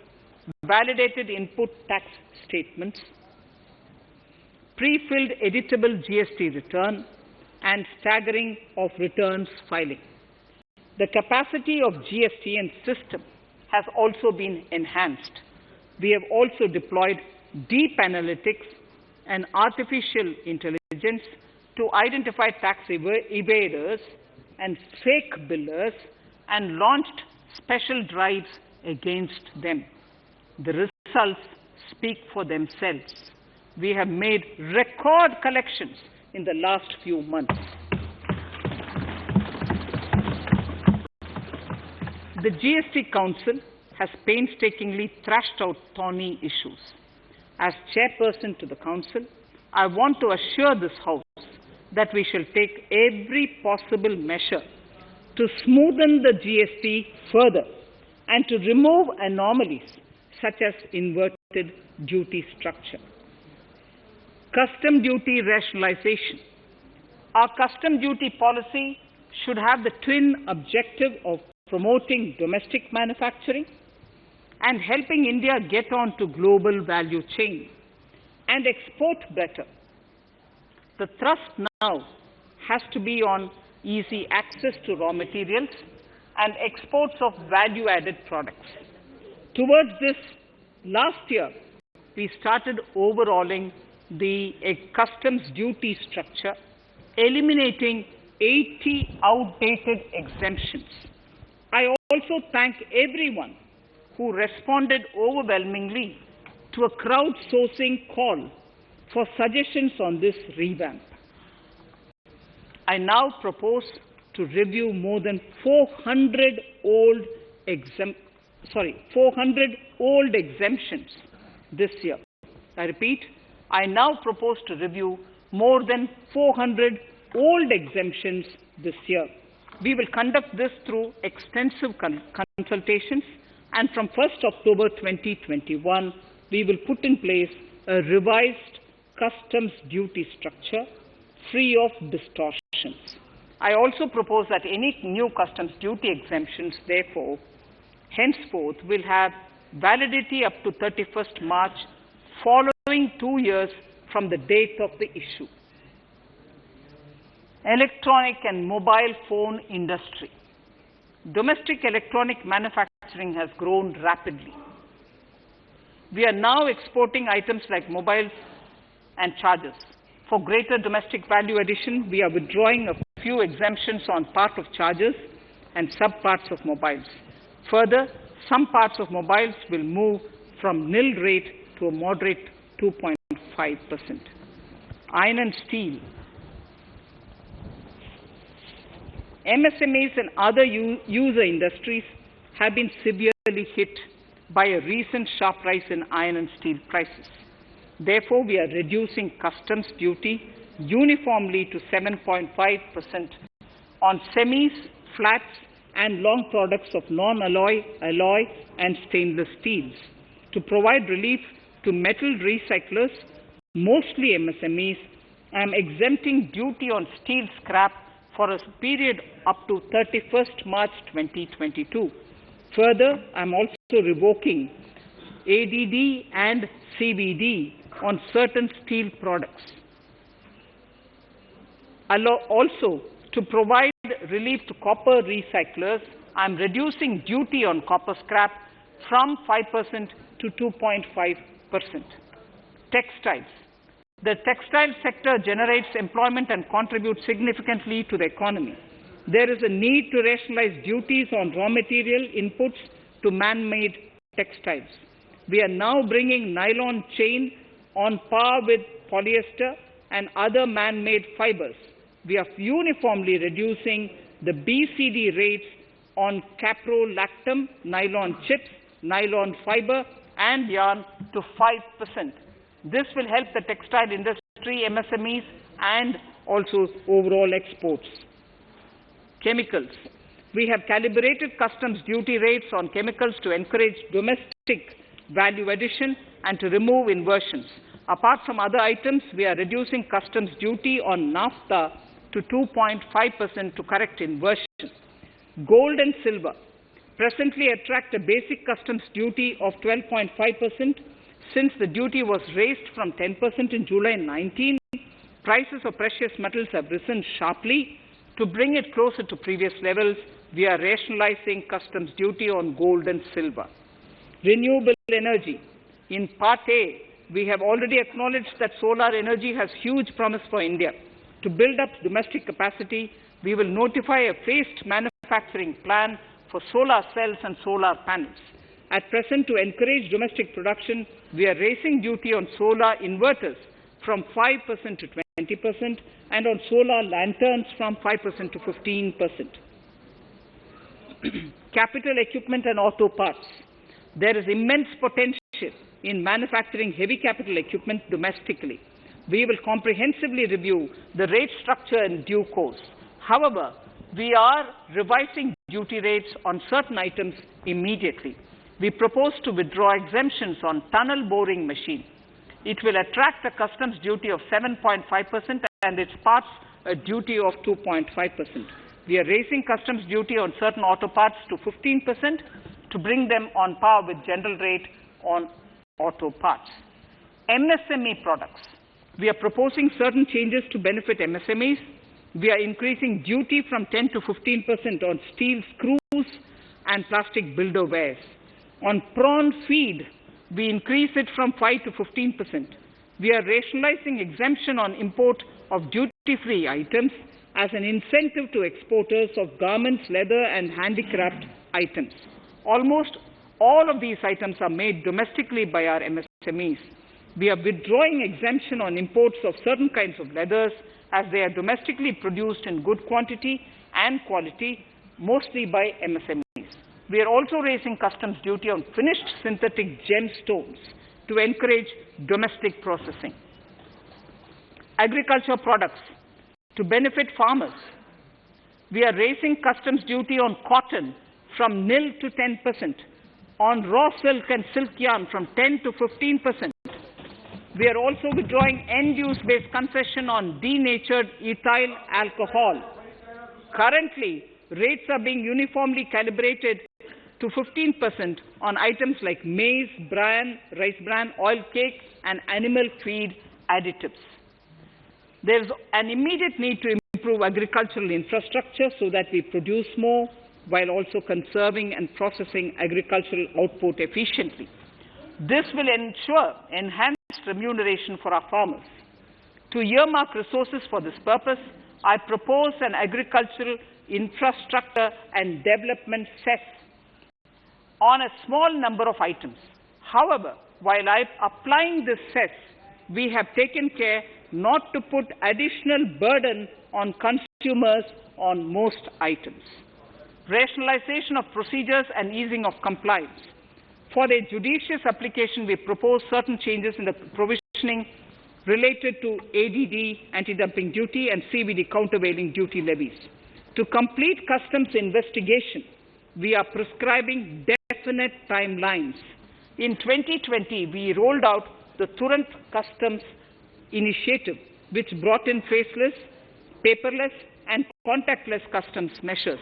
validated input tax statements, pre-filled editable GST return, and staggering of returns filing. The capacity of GST and system has also been enhanced. We have also deployed deep analytics and artificial intelligence to identify tax evaders and fake billers and launched special drives against them. The results speak for themselves. We have made record collections in the last few months. The GST Council has painstakingly thrashed out thorny issues. As chairperson to the Council, I want to assure this House that we shall take every possible measure to smoothen the GST further and to remove anomalies such as inverted duty structure. Custom duty rationalization. Our custom duty policy should have the twin objective of promoting domestic manufacturing and helping India get on to global value chain and export better. The thrust now has to be on easy access to raw materials and exports of value-added products. Towards this, last year, we started overhauling the customs duty structure, eliminating 80 outdated exemptions. I also thank everyone who responded overwhelmingly to a crowdsourcing call for suggestions on this revamp. I now propose to review more than 400 old exemptions this year. I repeat, I now propose to review more than 400 old exemptions this year. We will conduct this through extensive consultations, and from 1st October 2021, we will put in place a revised customs duty structure free of distortions. I also propose that any new customs duty exemptions, therefore, henceforth will have validity up to 31st March, following 2 years from the date of the issue. Electronic and mobile phone industry. Domestic electronic manufacturing has grown rapidly. We are now exporting items like mobiles and chargers. For greater domestic value addition, we are withdrawing a few exemptions on part of chargers and sub-parts of mobiles. Further, some parts of mobiles will move from nil rate to a moderate 2.5%. Iron and steel. MSMEs and other user industries have been severely hit by a recent sharp rise in iron and steel prices. Therefore, we are reducing customs duty uniformly to 7.5% on semis, flats, and long products of non-alloy, alloy, and stainless steels. To provide relief to metal recyclers, mostly MSMEs, I am exempting duty on steel scrap for a period up to 31st March 2022. Further, I am also revoking ADD and CVD on certain steel products. Also, to provide relief to copper recyclers, I am reducing duty on copper scrap from 5% to 2.5%. Textiles. The textile sector generates employment and contributes significantly to the economy. There is a need to rationalize duties on raw material inputs to man-made textiles. We are now bringing nylon chain on par with polyester and other man-made fibers. We are uniformly reducing the BCD rates on caprolactam, nylon chips, nylon fiber, and yarn to 5%. This will help the textile industry, MSMEs, and also overall exports. Chemicals. We have calibrated customs duty rates on chemicals to encourage domestic value addition and to remove inversions. Apart from other items, we are reducing customs duty on naphtha to 2.5% to correct inversion. Gold and silver presently attract a basic customs duty of 12.5%. Since the duty was raised from 10% in July 19, prices of precious metals have risen sharply. To bring it closer to previous levels, we are rationalizing customs duty on gold and silver. Renewable energy. In Part A, we have already acknowledged that solar energy has huge promise for India. To build up domestic capacity, we will notify a phased manufacturing plan for solar cells and solar panels. At present, to encourage domestic production, we are raising duty on solar inverters from 5% to 20% and on solar lanterns from 5% to 15%. Capital equipment and auto parts. There is immense potential in manufacturing heavy capital equipment domestically. We will comprehensively review the rate structure in due course. However, we are revising duty rates on certain items immediately. We propose to withdraw exemptions on tunnel boring machine. It will attract a customs duty of 7.5% and its parts a duty of 2.5%. We are raising customs duty on certain auto parts to 15% to bring them on par with general rate on auto parts. MSME products. We are proposing certain changes to benefit MSMEs. We are increasing duty from 10 to 15% on steel screws and plastic builder wares. On prawn feed, we increase it from 5 to 15%. We are rationalizing exemption on import of duty-free items as an incentive to exporters of garments, leather, and handicraft items. Almost all of these items are made domestically by our MSMEs. We are withdrawing exemption on imports of certain kinds of leathers as they are domestically produced in good quantity and quality, mostly by MSMEs. We are also raising customs duty on finished synthetic gemstones to encourage domestic processing. Agriculture products to benefit farmers. We are raising customs duty on cotton from nil to 10%, on raw silk and silk yarn from 10 to 15%. We are also withdrawing end-use-based concession on denatured ethyl alcohol. Currently, rates are being uniformly calibrated to 15% on items like maize, bran, rice bran, oil cake, and animal feed additives. There is an immediate need to improve agricultural infrastructure so that we produce more while also conserving and processing agricultural output efficiently. This will ensure enhanced remuneration for our farmers. To earmark resources for this purpose, I propose an agricultural infrastructure and development cess on a small number of items. However, while I am applying this cess, we have taken care not to put additional burden on consumers on most items. Rationalization of procedures and easing of compliance. For their judicious application, we propose certain changes in the provisioning related to ADD, anti-dumping duty, and CVD, countervailing duty levies. To complete customs investigation, we are prescribing definite timelines. In 2020, we rolled out the Turant Customs Initiative, which brought in faceless, paperless, and contactless customs measures.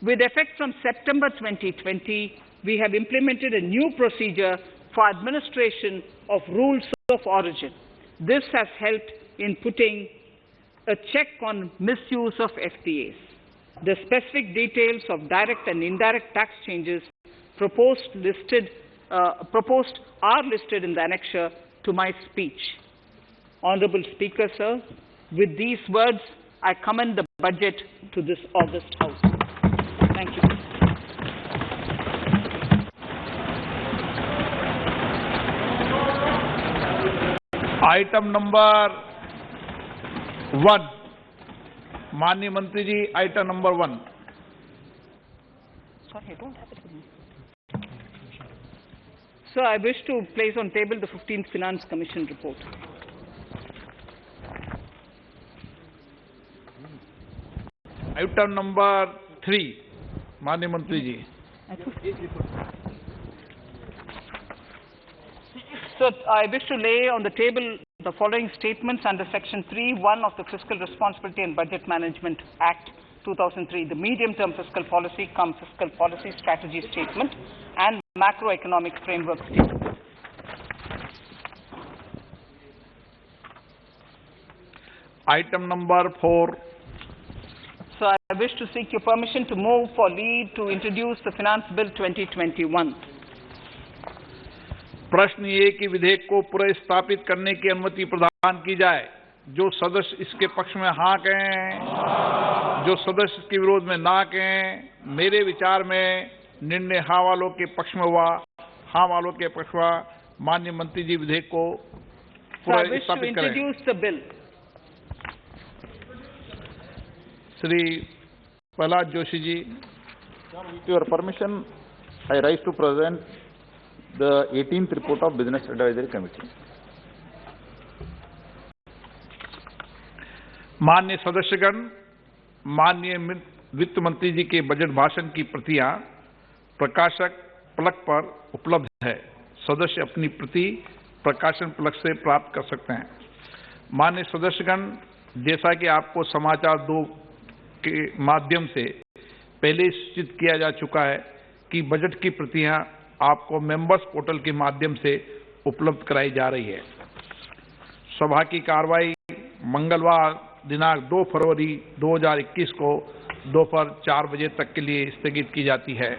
With effect from September 2020, we have implemented a new procedure for administration of rules of origin. This has helped in putting a check on misuse of FTAs. The specific details of direct and indirect tax changes proposed are listed in the annexure to my speech. Honourable Speaker, sir, with these words, I commend the budget to this august House. Thank you. Item number 1, माननीय मंत्री जी, item number 1। Sorry, I don't have it with me. Sir, I wish to place on table the 15th Finance Commission report. Item number 3, माननीय मंत्री जी। Sir, I wish to lay on the table the following statements under Section 3(1) of the Fiscal Responsibility and Budget Management Act 2003, the medium-term fiscal policy cum fiscal policy strategy statement and macroeconomic framework statement. Item number 4. So I wish to seek your permission to move for leave to introduce the Finance Bill 2021. प्रश्न ये कि विधेयक को पुनर्स्थापित करने की अनुमति प्रदान की जाए। जो सदस्य इसके पक्ष में हाँ कहें, जो सदस्य इसके विरोध में ना कहें। मेरे विचार में निर्णय हाँ वालों के पक्ष में हुआ, हाँ वालों के पक्ष हुआ। माननीय मंत्री जी विधेयक को पुनर्स्थापित करें। Shri Prahlad Joshi ji. With your permission, I rise to present the 18th report of Business Advisory Committee. माननीय सदस्यगण, माननीय वित्त मंत्री जी के बजट भाषण की प्रतियां प्रकाशक फलक पर उपलब्ध है। सदस्य अपनी प्रति प्रकाशन फलक से प्राप्त कर सकते हैं। माननीय सदस्यगण, जैसा कि आपको समाचार 2 के माध्यम से पहले सूचित किया जा चुका है कि बजट की प्रतियां आपको मेंबर्स पोर्टल के माध्यम से उपलब्ध कराई जा रही है। सभा की कार्रवाई मंगलवार दिनांक 2 फरवरी 2021 को दोपहर 4 बजे तक के लिए स्थगित की जाती है।